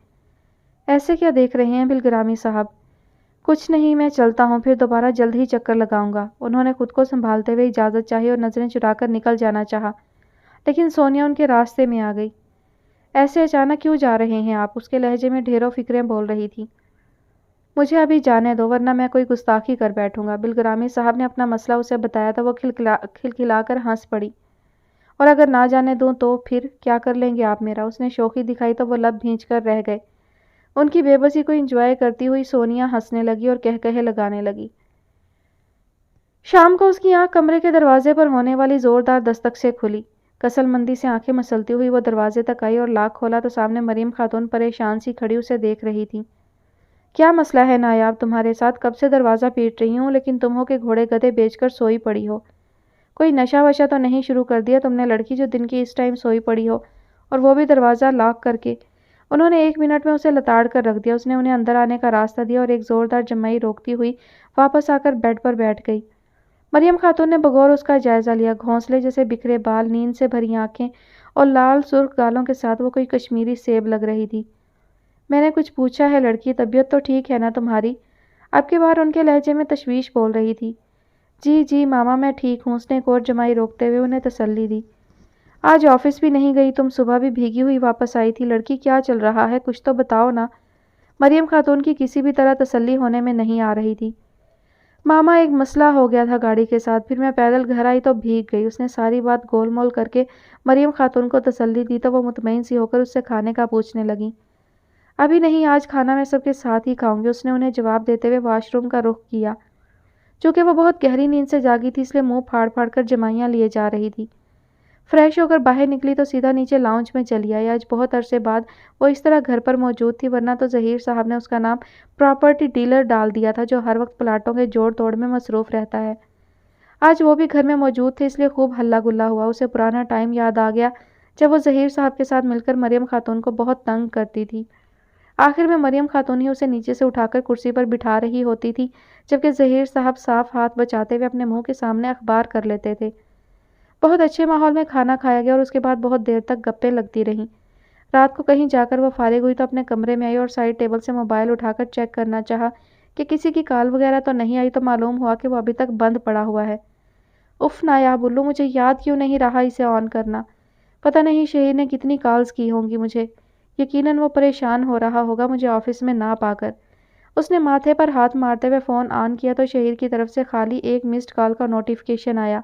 ایسے کیا دیکھ رہے ہیں بلگرامی صاحب؟ کچھ نہیں، میں چلتا ہوں، پھر دوبارہ جلد ہی چکر لگاؤں گا۔ انہوں نے خود کو سنبھالتے ہوئے اجازت چاہی اور نظریں چرا کر نکل جانا چاہا، لیکن سونیا ان کے راستے میں آ گئی۔ ایسے اچانک کیوں جا رہے ہیں آپ؟ اس کے لہجے میں ڈھیروں فکریں بول رہی تھی۔ مجھے ابھی جانے دو ورنہ میں کوئی گستاخی کر بیٹھوں گا۔ بلگرامی صاحب نے اپنا مسئلہ اسے بتایا تو وہ کھلکھلا کر ہنس پڑی۔ اور اگر نہ جانے دوں تو پھر کیا کر لیں گے آپ میرا؟ اس نے شوخی دکھائی تو وہ لب بھینچ کر رہ گئے۔ ان کی بے بسی کو انجوائے کرتی ہوئی سونیا ہنسنے لگی اور کہے لگانے لگی۔ شام کو اس کی آنکھ کمرے کے دروازے پر ہونے والی زوردار دستک سے کھلی۔ کسل مندی سے آنکھیں مسلتی ہوئی وہ دروازے تک آئی اور لاک کھولا تو سامنے مریم خاتون پریشان سی کھڑی اسے دیکھ رہی تھی۔ کیا مسئلہ ہے نایاب تمہارے ساتھ؟ کب سے دروازہ پیٹ رہی ہوں لیکن تم ہو کہ گھوڑے گدھے بیچ کر سوئی پڑی ہو۔ کوئی نشہ وشہ تو نہیں شروع کر دیا تم نے لڑکی جو دن کی اس ٹائم سوئی پڑی ہو، اور وہ بھی دروازہ لاک کر کے؟ انہوں نے 1 منٹ میں اسے لتاڑ کر رکھ دیا۔ اس نے انہیں اندر آنے کا راستہ دیا اور ایک زوردار جمائی روکتی ہوئی واپس آ کر بیڈ پر بیٹھ گئی۔ مریم خاتون نے بغور اس کا جائزہ لیا۔ گھونسلے جیسے بکھرے بال، نیند سے بھری آنکھیں اور لال سرخ گالوں کے ساتھ وہ کوئی کشمیری سیب لگ رہی تھی۔ میں نے کچھ پوچھا ہے لڑکی؟ طبیعت تو ٹھیک ہے نا تمہاری؟ اب کی بار ان کے لہجے میں تشویش بول رہی تھی۔ جی جی ماما میں ٹھیک ہوں، اس نے ایک اور جمائی روکتے ہوئے انہیں تسلی دی۔ آج آفس بھی نہیں گئی تم؟ صبح بھی بھیگی ہوئی واپس آئی تھی لڑکی، کیا چل رہا ہے؟ کچھ تو بتاؤ نا۔ مریم خاتون کی کسی بھی طرح تسلی ہونے میں نہیں آ رہی تھی۔ ماما ایک مسئلہ ہو گیا تھا گاڑی کے ساتھ، پھر میں پیدل گھر آئی تو بھیگ گئی۔ اس نے ساری بات گول مول کر کے مریم خاتون کو تسلی دی تو وہ مطمئن سی ہو کر اس سے کھانے کا پوچھنے لگی۔ ابھی نہیں، آج کھانا میں سب کے ساتھ ہی کھاؤں گی، اس نے انہیں جواب دیتے ہوئے واش روم کا رخ کیا۔ چونکہ وہ بہت گہری نیند سے جاگی تھی اس لیے منہ پھاڑ پھاڑ کر جمائیاں لیے جا رہی تھی۔ فریش ہو کر باہر نکلی تو سیدھا نیچے لاؤنج میں چلی آئی۔ آج بہت عرصے بعد وہ اس طرح گھر پر موجود تھی، ورنہ تو ظہیر صاحب نے اس کا نام پراپرٹی ڈیلر ڈال دیا تھا جو ہر وقت پلاٹوں کے جوڑ توڑ میں مصروف رہتا ہے۔ آج وہ بھی گھر میں موجود تھے اس لیے خوب ہلہ گلا ہوا۔ اسے پرانا ٹائم یاد آ گیا جب وہ ظہیر صاحب کے ساتھ مل کر مریم خاتون کو بہت تنگ کرتی تھی۔ آخر میں مریم خاتون ہی اسے نیچے سے اٹھا کر کرسی پر بٹھا رہی ہوتی تھی، جبکہ ظہیر صاحب صاف ہاتھ بچاتے ہوئے اپنے منہ کے سامنے اخبار کر لیتے تھے۔ بہت اچھے ماحول میں کھانا کھایا گیا اور اس کے بعد بہت دیر تک گپیں لگتی رہیں۔ رات کو کہیں جا کر وہ فارغ ہوئی تو اپنے کمرے میں آئی اور سائڈ ٹیبل سے موبائل اٹھا کر چیک کرنا چاہا کہ کسی کی کال وغیرہ تو نہیں آئی، تو معلوم ہوا کہ وہ ابھی تک بند پڑا ہوا ہے۔ اف نایاب الو، مجھے یاد کیوں نہیں رہا اسے آن کرنا؟ پتہ نہیں شہیر نے کتنی کالز کی ہوں گی مجھے۔ یقیناً وہ پریشان ہو رہا ہوگا مجھے آفس میں نہ پا کر۔ اس نے ماتھے پر ہاتھ مارتے ہوئے فون آن کیا تو شہیر کی طرف سے خالی ایک مسڈ کال کا نوٹیفیکیشن آیا،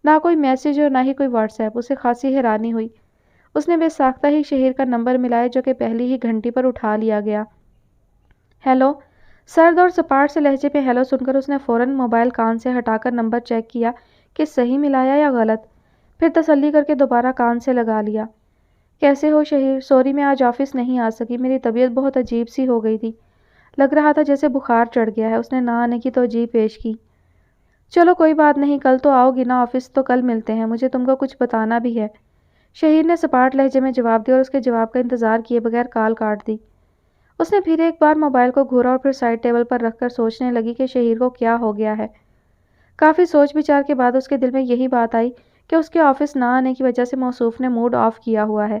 نہ کوئی میسج اور نہ ہی کوئی واٹس ایپ۔ اسے خاصی حیرانی ہوئی۔ اس نے بے ساختہ ہی شہیر کا نمبر ملایا جو کہ پہلی ہی گھنٹی پر اٹھا لیا گیا۔ ہیلو۔ سرد اور سپاٹ سے لہجے پہ ہیلو سن کر اس نے فوراً موبائل کان سے ہٹا کر نمبر چیک کیا کہ صحیح ملایا یا غلط، پھر تسلی کر کے دوبارہ کان سے لگا لیا۔ کیسے ہو شہیر؟ سوری میں آج آفس نہیں آ سکی، میری طبیعت بہت عجیب سی ہو گئی تھی، لگ رہا تھا جیسے بخار چڑھ گیا ہے۔ اس نے نہ آنے کی توجہ پیش کی۔ چلو کوئی بات نہیں، کل تو آؤ گی نا آفس، تو کل ملتے ہیں، مجھے تم کو کچھ بتانا بھی ہے، شہیر نے سپاٹ لہجے میں جواب دیا اور اس کے جواب کا انتظار کیے بغیر کال کاٹ دی۔ اس نے پھر ایک بار موبائل کو گھورا اور پھر سائڈ ٹیبل پر رکھ کر سوچنے لگی کہ شہیر کو کیا ہو گیا ہے۔ کافی سوچ بچار کے بعد اس کے دل میں یہی بات آئی کہ اس کے آفس نہ آنے کی وجہ سے موصوف نے موڈ آف کیا ہوا ہے۔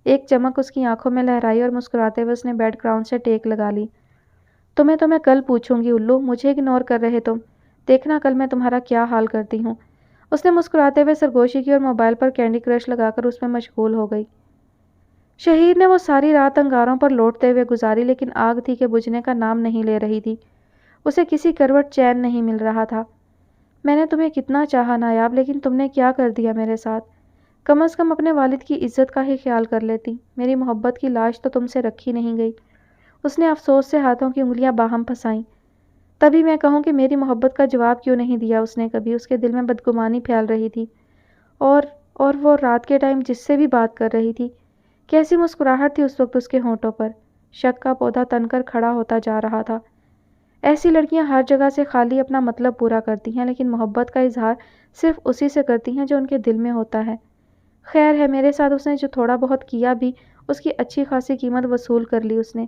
ایک چمک اس کی آنکھوں میں لہرائی اور مسکراتے ہوئے اس نے بیڈ گراؤنڈ سے ٹیک لگا لی۔ تمہیں تو میں کل پوچھوں گی الو، مجھے اگنور کر رہے تم، دیکھنا کل میں تمہارا کیا حال کرتی ہوں۔ اس نے مسکراتے ہوئے سرگوشی کی اور موبائل پر کینڈی کرش لگا کر اس میں مشغول ہو گئی۔ شہیر نے وہ ساری رات انگاروں پر لوٹتے ہوئے گزاری لیکن آگ تھی کہ بجھنے کا نام نہیں لے رہی تھی۔ اسے کسی کروٹ چین نہیں مل رہا تھا۔ میں نے تمہیں کتنا چاہا نایاب، لیکن تم نے کیا کر دیا میرے ساتھ؟ کم از کم اپنے والد کی عزت کا ہی خیال کر لیتی، میری محبت کی لاش تو تم سے رکھی نہیں گئی۔ اس نے افسوس سے ہاتھوں کی انگلیاں باہم پھنسائیں۔ تبھی میں کہوں کہ میری محبت کا جواب کیوں نہیں دیا اس نے کبھی؟ اس کے دل میں بدگمانی پھیل رہی تھی۔ اور وہ رات کے ٹائم جس سے بھی بات کر رہی تھی، کیسی مسکراہٹ تھی اس وقت اس کے ہونٹوں پر۔ شک کا پودا تن کر کھڑا ہوتا جا رہا تھا۔ ایسی لڑکیاں ہر جگہ سے خالی اپنا مطلب پورا کرتی ہیں، لیکن محبت کا اظہار صرف اسی سے کرتی ہیں جو ان کے دل میں ہوتا ہے۔ خیر ہے، میرے ساتھ اس نے جو تھوڑا بہت کیا بھی اس کی اچھی خاصی قیمت وصول کر لی اس نے،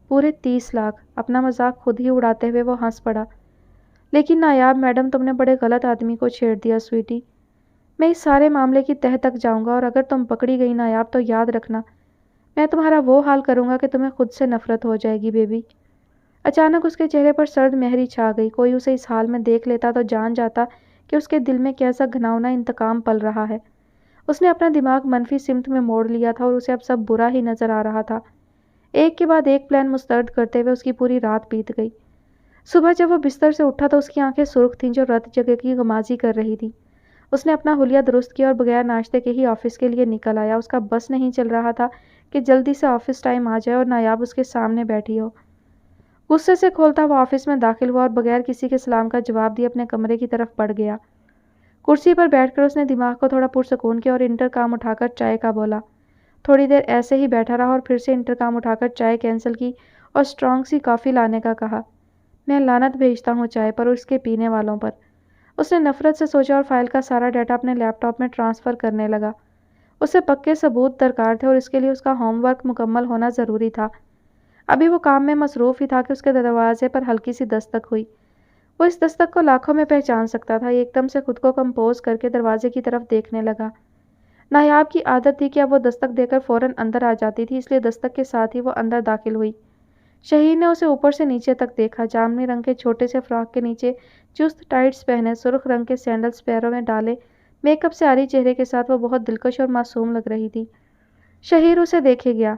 پورے 30 لاکھ۔ اپنا مذاق خود ہی اڑاتے ہوئے وہ ہنس پڑا۔ لیکن نایاب میڈم، تم نے بڑے غلط آدمی کو چھیڑ دیا سویٹی۔ میں اس سارے معاملے کی تہہ تک جاؤں گا، اور اگر تم پکڑی گئی نایاب تو یاد رکھنا میں تمہارا وہ حال کروں گا کہ تمہیں خود سے نفرت ہو جائے گی بیبی۔ اچانک اس کے چہرے پر سرد مہری چھا گئی۔ کوئی اسے اس حال میں دیکھ لیتا تو جان جاتا کہ اس کے دل میں کیسا گھناؤنا انتقام پل رہا ہے۔ اس نے اپنا دماغ منفی سمت میں موڑ لیا تھا اور اسے اب سب برا ہی نظر آ رہا تھا۔ ایک کے بعد ایک پلان مسترد کرتے ہوئے اس کی پوری رات بیت گئی۔ صبح جب وہ بستر سے اٹھا تو اس کی آنکھیں سرخ تھیں جو رت جگہ کی غمازی کر رہی تھی۔ اس نے اپنا حلیہ درست کیا اور بغیر ناشتے کے ہی آفس کے لیے نکل آیا۔ اس کا بس نہیں چل رہا تھا کہ جلدی سے آفس ٹائم آ جائے اور نایاب اس کے سامنے بیٹھی ہو۔ غصے سے کھولتا وہ آفس میں داخل ہوا اور بغیر کسی کے سلام کا جواب دیے اپنے کمرے کی طرف بڑھ گیا۔ کرسی پر بیٹھ کر اس نے دماغ کو تھوڑا پرسکون کیا اور انٹرکام اٹھا کر چائے کا بولا۔ تھوڑی دیر ایسے ہی بیٹھا رہا اور پھر سے انٹرکام اٹھا کر چائے کینسل کی اور اسٹرانگ سی کافی لانے کا کہا۔ میں لعنت بھیجتا ہوں چائے پر اور اس کے پینے والوں پر۔ اس نے نفرت سے سوچا اور فائل کا سارا ڈیٹا اپنے لیپ ٹاپ میں ٹرانسفر کرنے لگا۔ اسے پکے ثبوت درکار تھے اور اس کے لیے اس کا ہوم ورک مکمل ہونا ضروری تھا۔ ابھی وہ کام میں مصروف ہی تھا کہ اس کے دروازے پر ہلکی سی دستک ہوئی۔ وہ اس دستک کو لاکھوں میں پہچان سکتا تھا۔ ایک دم سے خود کو کمپوز کر کے دروازے کی طرف دیکھنے لگا۔ نایاب کی عادت تھی کہ اب وہ دستک دے کر فوراً اندر آ جاتی تھی، اس لیے دستک کے ساتھ ہی وہ اندر داخل ہوئی۔ شہیر نے اسے اوپر سے نیچے تک دیکھا۔ جامنی رنگ کے چھوٹے سے فراک کے نیچے چست ٹائٹس پہنے، سرخ رنگ کے سینڈلز پیروں میں ڈالے، میک اپ سے عاری چہرے کے ساتھ وہ بہت دلکش اور معصوم لگ رہی تھی۔ شہیر اسے دیکھے گیا۔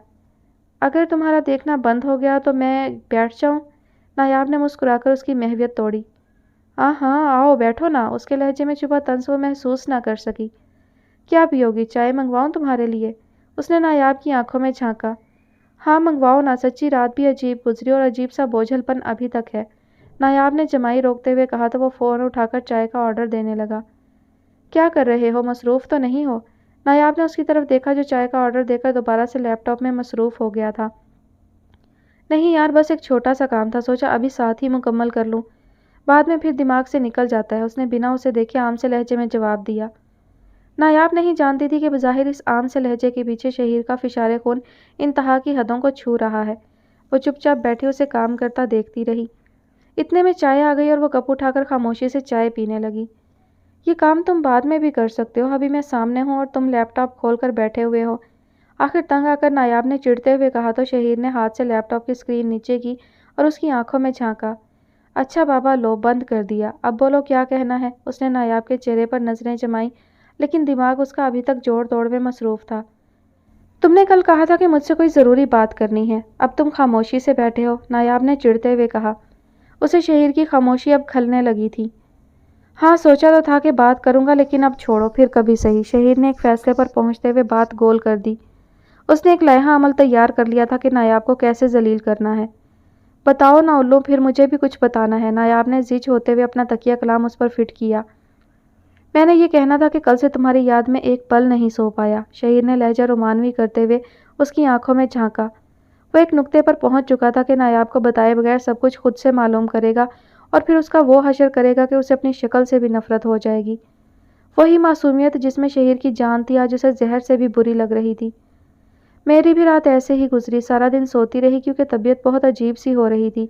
اگر تمہارا دیکھنا بند ہو گیا تو میں بیٹھ جاؤں؟ نایاب نے مسکرا کر اس کی محویت توڑی۔ ہاں آؤ بیٹھو نا۔ اس کے لہجے میں چھپا طنز وہ محسوس نہ کر سکی۔ کیا پیوگی؟ چائے منگواؤں تمہارے لیے؟ اس نے نایاب کی آنکھوں میں جھانکا۔ ہاں منگواؤ نا، سچی رات بھی عجیب گزری اور عجیب سا بوجھل پن ابھی تک ہے، نایاب نے جمائی روکتے ہوئے کہا تو وہ فون اٹھا کر چائے کا آرڈر دینے لگا۔ کیا کر رہے ہو؟ مصروف تو نہیں ہو؟ نایاب نے اس کی طرف دیکھا جو چائے کا آرڈر دے کر دوبارہ سے لیپ ٹاپ میں مصروف ہو گیا تھا۔ نہیں یار، بس ایک چھوٹا سا کام تھا، سوچا ابھی ساتھ ہی مکمل کر لوں، بعد میں پھر دماغ سے نکل جاتا ہے، اس نے بنا اسے دیکھے عام سے لہجے میں جواب دیا۔ نایاب نہیں جانتی تھی کہ بظاہر اس عام سے لہجے کے پیچھے شہیر کا فشار خون انتہا کی حدوں کو چھو رہا ہے۔ وہ چپ چاپ بیٹھی اسے کام کرتا دیکھتی رہی۔ اتنے میں چائے آ گئی اور وہ کپ اٹھا کر خاموشی سے چائے پینے لگی۔ یہ کام تم بعد میں بھی کر سکتے ہو، ابھی میں سامنے ہوں اور تم لیپ ٹاپ کھول کر بیٹھے ہوئے ہو، آخر تنگ آ کر نایاب نے چڑھتے ہوئے کہا تو شہیر نے ہاتھ سے لیپ ٹاپ کی اسکرین نیچے کی اور اس کی آنکھوں میں جھانکا۔ اچھا بابا لو، بند کر دیا، اب بولو کیا کہنا ہے؟ اس نے نایاب کے چہرے پر نظریں جمائیں، لیکن دماغ اس کا ابھی تک جوڑ توڑ میں مصروف تھا۔ تم نے کل کہا تھا کہ مجھ سے کوئی ضروری بات کرنی ہے، اب تم خاموشی سے بیٹھے ہو، نایاب نے چڑھتے ہوئے کہا۔ اسے شہیر کی خاموشی اب کھلنے لگی تھی۔ ہاں سوچا تو تھا کہ بات کروں گا، لیکن اب چھوڑو، پھر کبھی صحیح۔ شہیر نے ایک فیصلے پر پہنچتے ہوئے بات گول کر دی۔ اس نے ایک لائحہ عمل تیار کر لیا تھا کہ نایاب کو کیسے ذلیل کرنا ہے۔ بتاؤ نا الو، پھر مجھے بھی کچھ بتانا ہے، نایاب نے زج ہوتے ہوئے اپنا تکیہ کلام اس پر فٹ کیا۔ میں نے یہ کہنا تھا کہ کل سے تمہاری یاد میں ایک پل نہیں سو پایا، شہیر نے لہجہ رومانوی کرتے ہوئے اس کی آنکھوں میں جھانکا۔ وہ ایک نقطے پر پہنچ چکا تھا کہ نایاب کو بتائے بغیر سب کچھ خود سے معلوم کرے گا اور پھر اس کا وہ حشر کرے گا کہ اسے اپنی شکل سے بھی نفرت ہو جائے گی۔ وہی معصومیت جس میں شہیر کی جان تھی آج اسے زہر سے بھی بری لگ رہی تھی۔ میری بھی رات ایسے ہی گزری، سارا دن سوتی رہی کیونکہ طبیعت بہت عجیب سی ہو رہی تھی،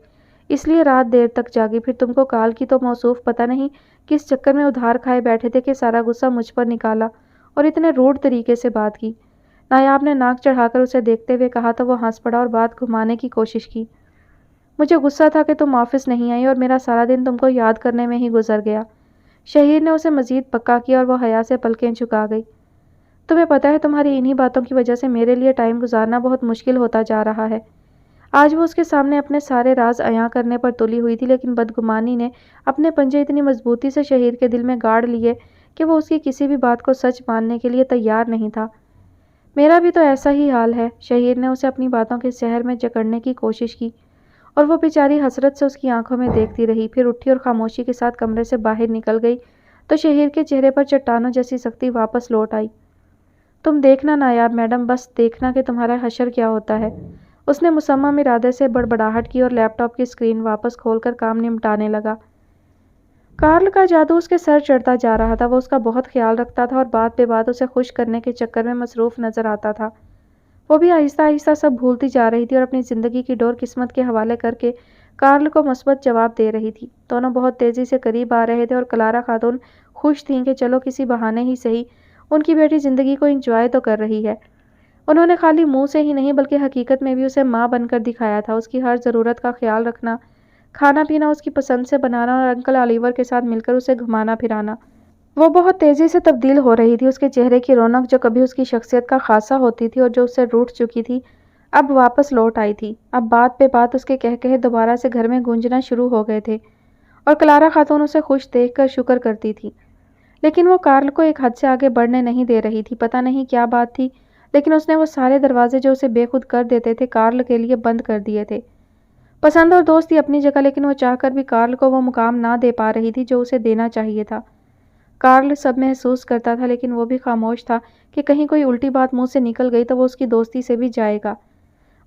اس لیے رات دیر تک جاگی۔ پھر تم کو کال کی تو موصوف پتہ نہیں کس چکر میں ادھار کھائے بیٹھے تھے کہ سارا غصہ مجھ پر نکالا اور اتنے روڈ طریقے سے بات کی، نایاب نے ناک چڑھا کر اسے دیکھتے ہوئے کہا تو وہ ہنس پڑا اور بات گھمانے کی کوشش کی۔ مجھے غصہ تھا کہ تم آفس نہیں آئی اور میرا سارا دن تم کو یاد کرنے میں ہی گزر گیا۔ شہیر نے اسے مزید پکا کیا اور وہ حیا سے پلکیں جھکا گئی۔ تمہیں پتہ ہے تمہاری انہی باتوں کی وجہ سے میرے لیے ٹائم گزارنا بہت مشکل ہوتا جا رہا ہے۔ آج وہ اس کے سامنے اپنے سارے راز عیاں کرنے پر تلی ہوئی تھی، لیکن بدگمانی نے اپنے پنجے اتنی مضبوطی سے شہیر کے دل میں گاڑ لیے کہ وہ اس کی کسی بھی بات کو سچ ماننے کے لیے تیار نہیں تھا۔ میرا بھی تو ایسا ہی حال ہے، شہیر نے اسے اپنی باتوں کے زہر میں جکڑنے کی کوشش کی اور وہ بیچاری حسرت سے اس کی آنکھوں میں دیکھتی رہی، پھر اٹھی اور خاموشی کے ساتھ کمرے سے باہر نکل گئی تو شہیر کے چہرے پر چٹانوں جیسی سختی واپس لوٹ آئی۔ تم دیکھنا نایاب میڈم، بس دیکھنا کہ تمہارا حشر کیا ہوتا ہے۔ اس نے مصمم ارادے سے بڑبڑاہٹ کی اور لیپ ٹاپ کی اسکرین واپس کھول کر کام نمٹانے لگا۔ کارل کا جادو اس کے سر چڑھتا جا رہا تھا۔ وہ اس کا بہت خیال رکھتا تھا اور بات بے بات اسے خوش کرنے کے چکر میں مصروف نظر آتا تھا۔ وہ بھی آہستہ آہستہ سب بھولتی جا رہی تھی اور اپنی زندگی کی ڈور قسمت کے حوالے کر کے کارل کو مثبت جواب دے رہی تھی۔ دونوں بہت تیزی سے قریب آ رہے تھے اور کلارا خاتون خوش تھیں کہ چلو کسی بہانے ہی صحیح ان کی بیٹی زندگی کو انجوائے تو کر رہی ہے۔ انہوں نے خالی منہ سے ہی نہیں بلکہ حقیقت میں بھی اسے ماں بن کر دکھایا تھا۔ اس کی ہر ضرورت کا خیال رکھنا، کھانا پینا اس کی پسند سے بنانا اور انکل آلیور کے ساتھ مل کر اسے گھمانا پھرانا۔ وہ بہت تیزی سے تبدیل ہو رہی تھی۔ اس کے چہرے کی رونق جو کبھی اس کی شخصیت کا خاصہ ہوتی تھی اور جو اس سے روٹھ چکی تھی، اب واپس لوٹ آئی تھی۔ اب بات پہ بات اس کے کہے دوبارہ سے گھر میں گونجنا شروع ہو گئے تھے اور کلارا خاتون اسے خوش دیکھ کر شکر کرتی تھی۔ لیکن وہ کارل کو ایک حد سے آگے بڑھنے نہیں دے رہی تھی۔ پتہ نہیں کیا بات تھی، لیکن اس نے وہ سارے دروازے جو اسے بے خود کر دیتے تھے کارل کے لیے بند کر دیے تھے۔ پسند اور دوستی اپنی جگہ، لیکن وہ چاہ کر بھی کارل کو وہ مقام نہ دے پا رہی تھی جو اسے دینا چاہیے تھا۔ کارل سب محسوس کرتا تھا، لیکن وہ بھی خاموش تھا کہ کہیں کوئی الٹی بات منہ سے نکل گئی تو وہ اس کی دوستی سے بھی جائے گا۔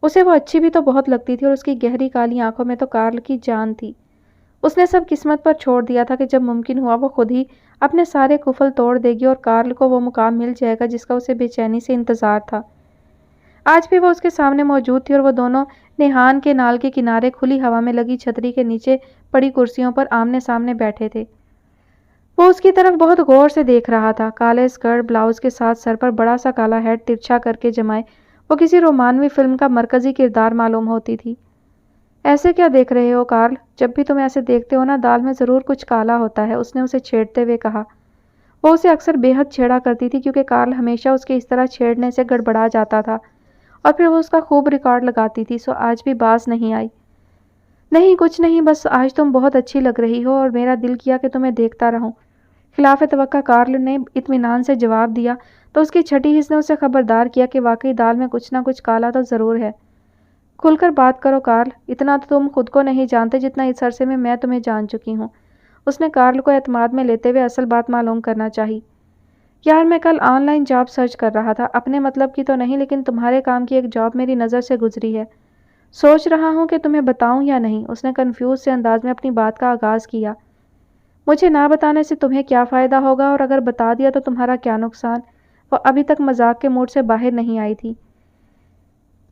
اسے وہ اچھی بھی تو بہت لگتی تھی اور اس کی گہری کالی آنکھوں میں تو کارل کی جان تھی۔ اس نے سب قسمت پر چھوڑ دیا تھا کہ جب ممکن ہوا وہ خود ہی اپنے سارے قفل توڑ دے گی اور کارل کو وہ مقام مل جائے گا جس کا اسے بے چینی سے انتظار تھا۔ آج بھی وہ اس کے سامنے موجود تھی اور وہ دونوں نہان کے نال کے کنارے کھلی ہوا میں لگی چھتری کے نیچے پڑی کرسیوں پر آمنے سامنے بیٹھے تھے۔ وہ اس کی طرف بہت غور سے دیکھ رہا تھا۔ کالے اسکرٹ بلاؤز کے ساتھ سر پر بڑا سا کالا ہیٹ ترچھا کر کے جمائے وہ کسی رومانوی فلم کا مرکزی کردار معلوم ہوتی تھی۔ ایسے کیا دیکھ رہے ہو کارل؟ جب بھی تم ایسے دیکھتے ہو نا دال میں ضرور کچھ کالا ہوتا ہے، اس نے اسے چھیڑتے ہوئے کہا۔ وہ اسے اکثر بے حد چھیڑا کرتی تھی کیونکہ کارل ہمیشہ اس کے اس طرح چھیڑنے سے گڑبڑا جاتا تھا اور پھر وہ اس کا خوب ریکارڈ لگاتی تھی، سو آج بھی باز نہیں آئی۔ نہیں کچھ نہیں، بس آج تم بہت اچھی لگ رہی ہو اور میرا دل کیا کہ تمہیں دیکھتا رہوں۔ خلاف توقع کارل نے اطمینان سے جواب دیا تو اس کی چھٹی حس نے اسے خبردار کیا کہ واقعی دال میں کچھ نہ کچھ کالا تو ضرور ہے۔ کھل کر بات کرو کارل، اتنا تو تم خود کو نہیں جانتے جتنا اس عرصے میں تمہیں جان چکی ہوں۔ اس نے کارل کو اعتماد میں لیتے ہوئے اصل بات معلوم کرنا چاہی۔ یار میں کل آن لائن جاب سرچ کر رہا تھا، اپنے مطلب کی تو نہیں لیکن تمہارے کام کی ایک جاب میری نظر سے گزری ہے۔ سوچ رہا ہوں کہ تمہیں بتاؤں یا نہیں، اس نے کنفیوز سے انداز میں اپنی بات کا آغاز کیا۔ مجھے نہ بتانے سے تمہیں کیا فائدہ ہوگا اور اگر بتا دیا تو تمہارا کیا نقصان؟ وہ ابھی تک مذاق کے موڈ سے باہر نہیں آئی تھی۔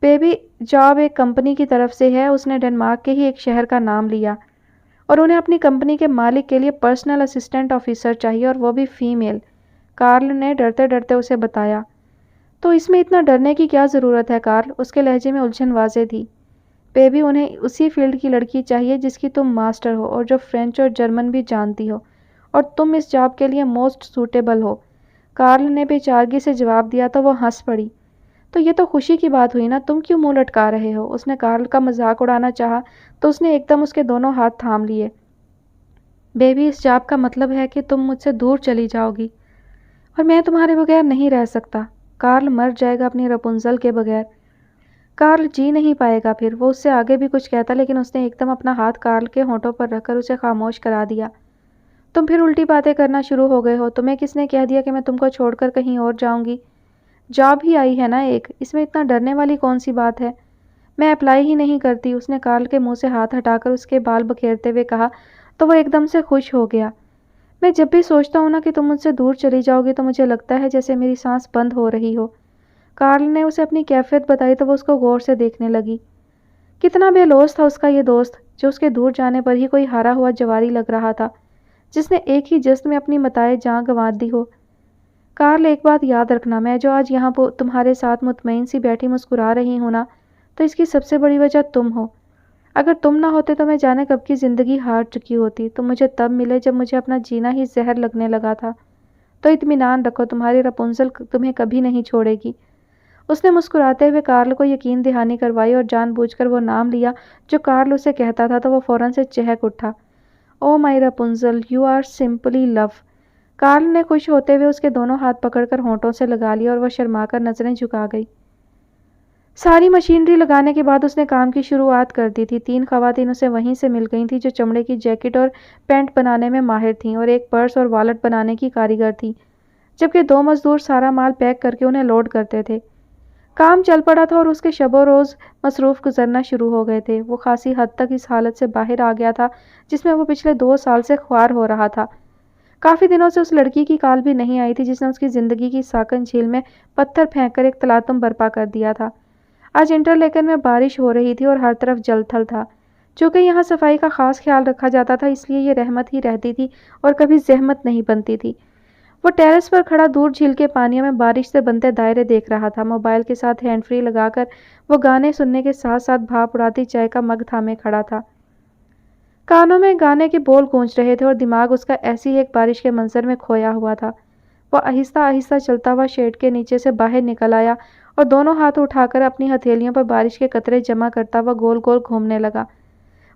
بیبی جاب ایک کمپنی کی طرف سے ہے، اس نے ڈنمارک کے ہی ایک شہر کا نام لیا، اور انہیں اپنی کمپنی کے مالک کے لیے پرسنل اسسٹنٹ آفیسر چاہیے اور وہ بھی فیمیل۔ کارل نے ڈرتے ڈرتے اسے بتایا۔ تو اس میں اتنا ڈرنے کی کیا ضرورت ہے کارل؟ اس کے لہجے میں الجھن واضح تھی۔ بیبی انہیں اسی فیلڈ کی لڑکی چاہیے جس کی تم ماسٹر ہو اور جو فرینچ اور جرمن بھی جانتی ہو، اور تم اس جاب کے لیے موسٹ سوٹیبل ہو۔ کارل نے بے چارگی سے جواب دیا تو وہ ہنس پڑی۔ تو یہ تو خوشی کی بات ہوئی نا، تم کیوں منہ لٹکا رہے ہو؟ اس نے کارل کا مذاق اڑانا چاہا تو اس نے ایک دم اس کے دونوں ہاتھ تھام لیے۔ بیبی اس جاب کا مطلب ہے کہ تم مجھ سے دور چلی جاؤ گی اور میں تمہارے بغیر نہیں رہ سکتا۔ کارل مر جائے گا اپنی رپنزل کے بغیر۔ کارل جی نہیں پائے گا پھر۔ وہ اس سے آگے بھی کچھ کہتا لیکن اس نے ایک دم اپنا ہاتھ کارل کے ہونٹوں پر رکھ کر اسے خاموش کرا دیا۔ تم پھر الٹی باتیں کرنا شروع ہو گئے ہو۔ تمہیں کس نے کہہ دیا کہ میں تم کو چھوڑ کر کہیں اور جاؤں گی؟ جاب ہی آئی ہے نا ایک، اس میں اتنا ڈرنے والی کون سی بات ہے؟ میں اپلائی ہی نہیں کرتی۔ اس نے کارل کے منہ سے ہاتھ ہٹا کر اس کے بال بکھیرتے ہوئے کہا تو وہ ایک دم سے خوش ہو گیا۔ میں جب بھی سوچتا ہوں نا کہ تم مجھ سے دور چلی جاؤ گی تو مجھے لگتا ہے جیسے میری سانس بند ہو رہی ہو۔ کارل نے اسے اپنی کیفیت بتائی تو وہ اس کو غور سے دیکھنے لگی۔ کتنا بے لوث تھا اس کا یہ دوست جو اس کے دور جانے پر ہی کوئی ہارا ہوا جواری لگ رہا تھا، جس نے ایک ہی جست میں اپنی متاع جاں گنوا دی ہو۔ کارل ایک بات یاد رکھنا، میں جو آج یہاں تمہارے ساتھ مطمئن سی بیٹھی مسکرا رہی ہوں نا، تو اس کی سب سے بڑی وجہ تم ہو۔ اگر تم نہ ہوتے تو میں جانے کب کی زندگی ہار چکی ہوتی۔ تم مجھے تب ملے جب مجھے اپنا جینا ہی زہر لگنے لگا تھا۔ تو اطمینان رکھو، تمہاری رپنزل تمہیں کبھی نہیں چھوڑے گی۔ اس نے مسکراتے ہوئے کارل کو یقین دہانی کروائی اور جان بوجھ کر وہ نام لیا جو کارل اسے کہتا تھا تو وہ فوراً سے چہک اٹھا۔ Oh my Rapunzel, you are simply love. Carl نے خوش ہوتے ہوئے اس کے دونوں ہاتھ پکڑ کر ہونٹوں سے لگا لیا اور وہ شرما کر نظریں جھکا گئی۔ ساری مشینری لگانے کے بعد اس نے کام کی شروعات کر دی تھی۔ 3 خواتین اسے وہیں سے مل گئی تھیں جو چمڑے کی جیکٹ اور پینٹ بنانے میں ماہر تھیں اور ایک پرس اور والٹ بنانے کی کاریگر تھی، جبکہ 2 مزدور سارا مال پیک کر کے انہیں لوڈ کرتے تھے۔ کام چل پڑا تھا اور اس کے شب و روز مصروف گزرنا شروع ہو گئے تھے۔ وہ خاصی حد تک اس حالت سے باہر آ گیا تھا جس میں وہ پچھلے 2 سال سے خوار ہو رہا تھا۔ کافی دنوں سے اس لڑکی کی کال بھی نہیں آئی تھی جس نے اس کی زندگی کی ساکن جھیل میں پتھر پھینک کر ایک تلاطم برپا کر دیا تھا۔ آج انٹرلیکن میں بارش ہو رہی تھی اور ہر طرف جل تھل تھا۔ چونکہ یہاں صفائی کا خاص خیال رکھا جاتا تھا اس لیے یہ رحمت ہی رہتی تھی اور کبھی زحمت نہیں بنتی تھی۔ وہ ٹیرس پر کھڑا دور جھیل کے پانیوں میں بارش سے بنتے دائرے دیکھ رہا تھا۔ موبائل کے ساتھ ہینڈ فری لگا کر وہ گانے سننے کے ساتھ ساتھ بھاپ اڑاتی چائے کا مگ تھامے کھڑا تھا۔ کانوں میں گانے کے بول گونج رہے تھے اور دماغ اس کا ایسی ہی ایک بارش کے منظر میں کھویا ہوا تھا۔ وہ آہستہ آہستہ چلتا ہوا شیڈ کے نیچے سے باہر نکل آیا اور دونوں ہاتھ اٹھا کر اپنی ہتھیلیوں پر بارش کے قطرے جمع کرتا ہوا گول گول گھومنے لگا۔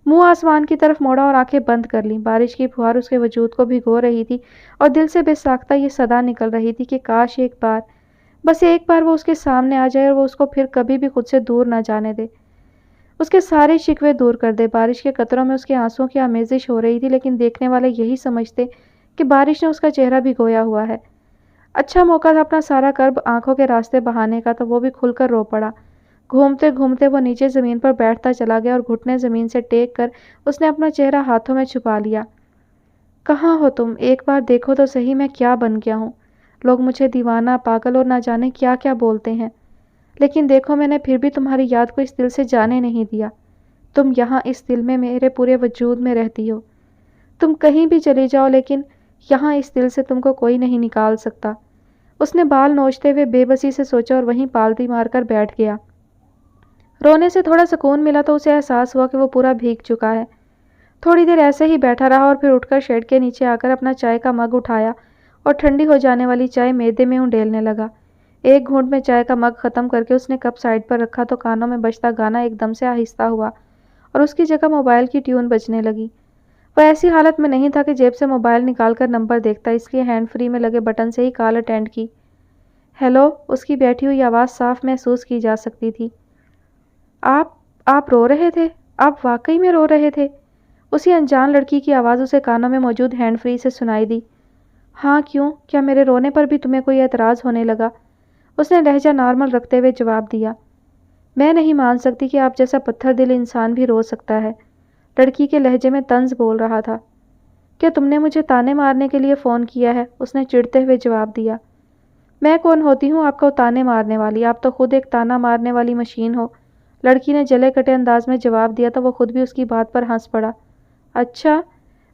منہ آسمان کی طرف موڑا اور آنکھیں بند کر لیں۔ بارش کی پھوار اس کے وجود کو بھگو رہی تھی اور دل سے بے ساختہ یہ صدا نکل رہی تھی کہ کاش ایک بار، بس ایک بار وہ اس کے سامنے آ جائے اور وہ اس کو پھر کبھی بھی خود سے دور نہ جانے دے، اس کے سارے شکوے دور کر دے۔ بارش کے قطروں میں اس کے آنسوؤں کی آمیزش ہو رہی تھی لیکن دیکھنے والے یہی سمجھتے کہ بارش نے اس کا چہرہ بھگویا ہوا ہے۔ اچھا موقع تھا اپنا سارا کرب آنکھوں کے راستے بہانے کا، تو وہ بھی کھل کر رو پڑا۔ گھومتے گھومتے وہ نیچے زمین پر بیٹھتا چلا گیا اور گھٹنے زمین سے ٹیک کر اس نے اپنا چہرہ ہاتھوں میں چھپا لیا۔ کہاں ہو تم؟ ایک بار دیکھو تو صحیح میں کیا بن گیا ہوں۔ لوگ مجھے دیوانہ، پاگل اور نہ جانے کیا کیا بولتے ہیں، لیکن دیکھو میں نے پھر بھی تمہاری یاد کو اس دل سے جانے نہیں دیا۔ تم یہاں اس دل میں میرے پورے وجود میں رہتی ہو۔ تم کہیں بھی چلی جاؤ لیکن یہاں اس دل سے تم کو کوئی نہیں نکال سکتا۔ اس نے بال نوچتے ہوئے بے بسی سے سوچا اور وہیں پالتی مار کر بیٹھ گیا۔ رونے سے تھوڑا سکون ملا تو اسے احساس ہوا کہ وہ پورا بھیگ چکا ہے۔ تھوڑی دیر ایسے ہی بیٹھا رہا اور پھر اٹھ کر شیڈ کے نیچے آ کر اپنا چائے کا مگ اٹھایا اور ٹھنڈی ہو جانے والی چائے میدے میں انڈیلنے لگا۔ ایک گھونٹ میں چائے کا مگ ختم کر کے اس نے کپ سائڈ پر رکھا تو کانوں میں بجتا گانا ایک دم سے آہستہ ہوا اور اس کی جگہ موبائل کی ٹیون بجنے لگی۔ وہ ایسی حالت میں نہیں تھا کہ جیب سے موبائل نکال کر نمبر دیکھتا، اس لیے ہینڈ فری میں لگے بٹن سے ہی کال اٹینڈ کی۔ ہیلو، اس کی بیٹھی ہوئی آواز صاف محسوس کی جا سکتی تھی۔ آپ رو رہے تھے؟ آپ واقعی میں رو رہے تھے؟ اسی انجان لڑکی کی آواز اسے کانوں میں موجود ہینڈ فری سے سنائی دی۔ ہاں کیوں؟ کیا میرے رونے پر بھی تمہیں کوئی اعتراض ہونے لگا؟ اس نے لہجہ نارمل رکھتے ہوئے جواب دیا۔ میں نہیں مان سکتی کہ آپ جیسا پتھر دل انسان بھی رو سکتا ہے۔ لڑکی کے لہجے میں طنز بول رہا تھا۔ کیا تم نے مجھے تانے مارنے کے لیے فون کیا ہے؟ اس نے چڑھتے ہوئے جواب دیا۔ میں کون ہوتی ہوں آپ کو تانے مارنے والی؟ آپ تو خود ایک تانا مارنے والی مشین ہو۔ لڑکی نے جلے کٹے انداز میں جواب دیا تو وہ خود بھی اس کی بات پر ہنس پڑا۔ اچھا،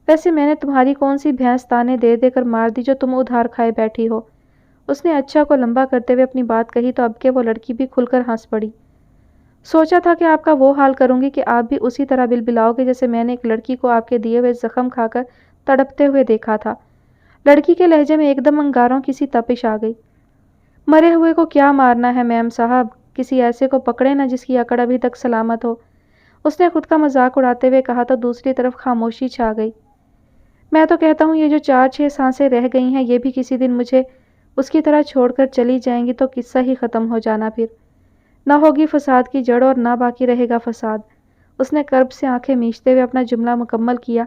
ویسے میں نے تمہاری کون سی بھینس تانے دے دے کر مار دی جو تم ادھار کھائے بیٹھی ہو؟ اس نے اچھا کو لمبا کرتے ہوئے اپنی بات کہی تو اب کہ وہ لڑکی بھی کھل کر ہنس پڑی۔ سوچا تھا کہ آپ کا وہ حال کروں گی کہ آپ بھی اسی طرح بلبلاؤ گے جیسے میں نے ایک لڑکی کو آپ کے دیے ہوئے زخم کھا کر تڑپتے ہوئے دیکھا تھا۔ لڑکی کے لہجے میں ایک دم انگاروں کی سی تپش آ گئی۔ مرے ہوئے کو کیا مارنا ہے میم صاحب، کسی ایسے کو پکڑے نہ جس کی اکڑ ابھی تک سلامت ہو۔ اس نے خود کا مذاق اڑاتے ہوئے کہا تو دوسری طرف خاموشی چھا گئی۔ میں تو کہتا ہوں یہ جو 4-6 سانسیں رہ گئی ہیں یہ بھی کسی دن مجھے اس کی طرح چھوڑ کر چلی جائیں گی تو قصہ ہی ختم ہو جانا، پھر نہ ہوگی فساد کی جڑ اور نہ باقی رہے گا فساد۔ اس نے کرب سے آنکھیں میچتے ہوئے اپنا جملہ مکمل کیا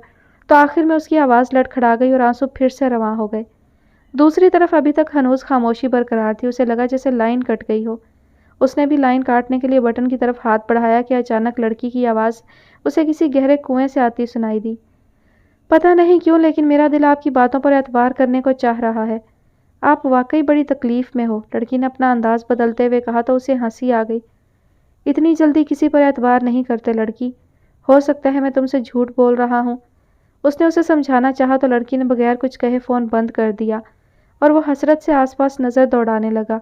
تو آخر میں اس کی آواز لڑکھڑا گئی اور آنسو پھر سے رواں ہو گئے۔ دوسری طرف ابھی تک ہنوز خاموشی برقرار تھی۔ اسے لگا جیسے لائن کٹ گئی ہو۔ اس نے بھی لائن کاٹنے کے لیے بٹن کی طرف ہاتھ بڑھایا کہ اچانک لڑکی کی آواز اسے کسی گہرے کنویں سے آتی سنائی دی۔ پتہ نہیں کیوں لیکن میرا دل آپ کی باتوں پر اعتبار کرنے کو چاہ رہا ہے۔ آپ واقعی بڑی تکلیف میں ہو۔ لڑکی نے اپنا انداز بدلتے ہوئے کہا تو اسے ہنسی آ گئی۔ اتنی جلدی کسی پر اعتبار نہیں کرتے لڑکی، ہو سکتا ہے میں تم سے جھوٹ بول رہا ہوں۔ اس نے اسے سمجھانا چاہا تو لڑکی نے بغیر کچھ کہے فون بند کر دیا اور وہ حسرت سے آس پاس نظر دوڑانے لگا۔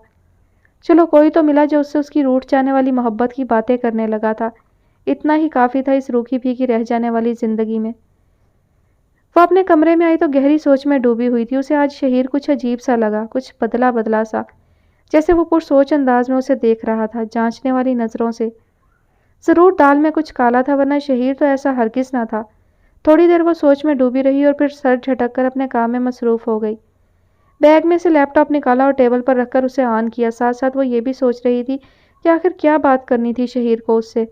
چلو کوئی تو ملا جو اس سے اس کی روٹھ جانے والی محبت کی باتیں کرنے لگا تھا۔ اتنا ہی کافی تھا اس روکھی بھیگی رہ جانے والی زندگی میں۔ وہ اپنے کمرے میں آئی تو گہری سوچ میں ڈوبی ہوئی تھی۔ اسے آج شہیر کچھ عجیب سا لگا، کچھ بدلا بدلا سا، جیسے وہ پرسوچ انداز میں اسے دیکھ رہا تھا، جانچنے والی نظروں سے۔ ضرور دال میں کچھ کالا تھا ورنہ شہیر تو ایسا ہرگز نہ تھا۔ تھوڑی دیر وہ سوچ میں ڈوبی رہی اور پھر سر جھٹک کر اپنے کام میں مصروف ہو گئی۔ بیگ میں سے لیپ ٹاپ نکالا اور ٹیبل پر رکھ کر اسے آن کیا۔ ساتھ ساتھ وہ یہ بھی سوچ رہی تھی کہ آخر کیا بات کرنی تھی شہیر کو اس سے،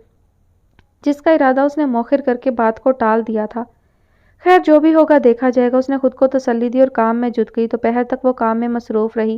جس کا ارادہ اس نے مؤخر کر کے بات کو ٹال دیا تھا۔ خیر جو بھی ہوگا دیکھا جائے گا، اس نے خود کو تسلی دی اور کام میں جٹ گئی۔ دوپہر تک وہ کام میں مصروف رہی۔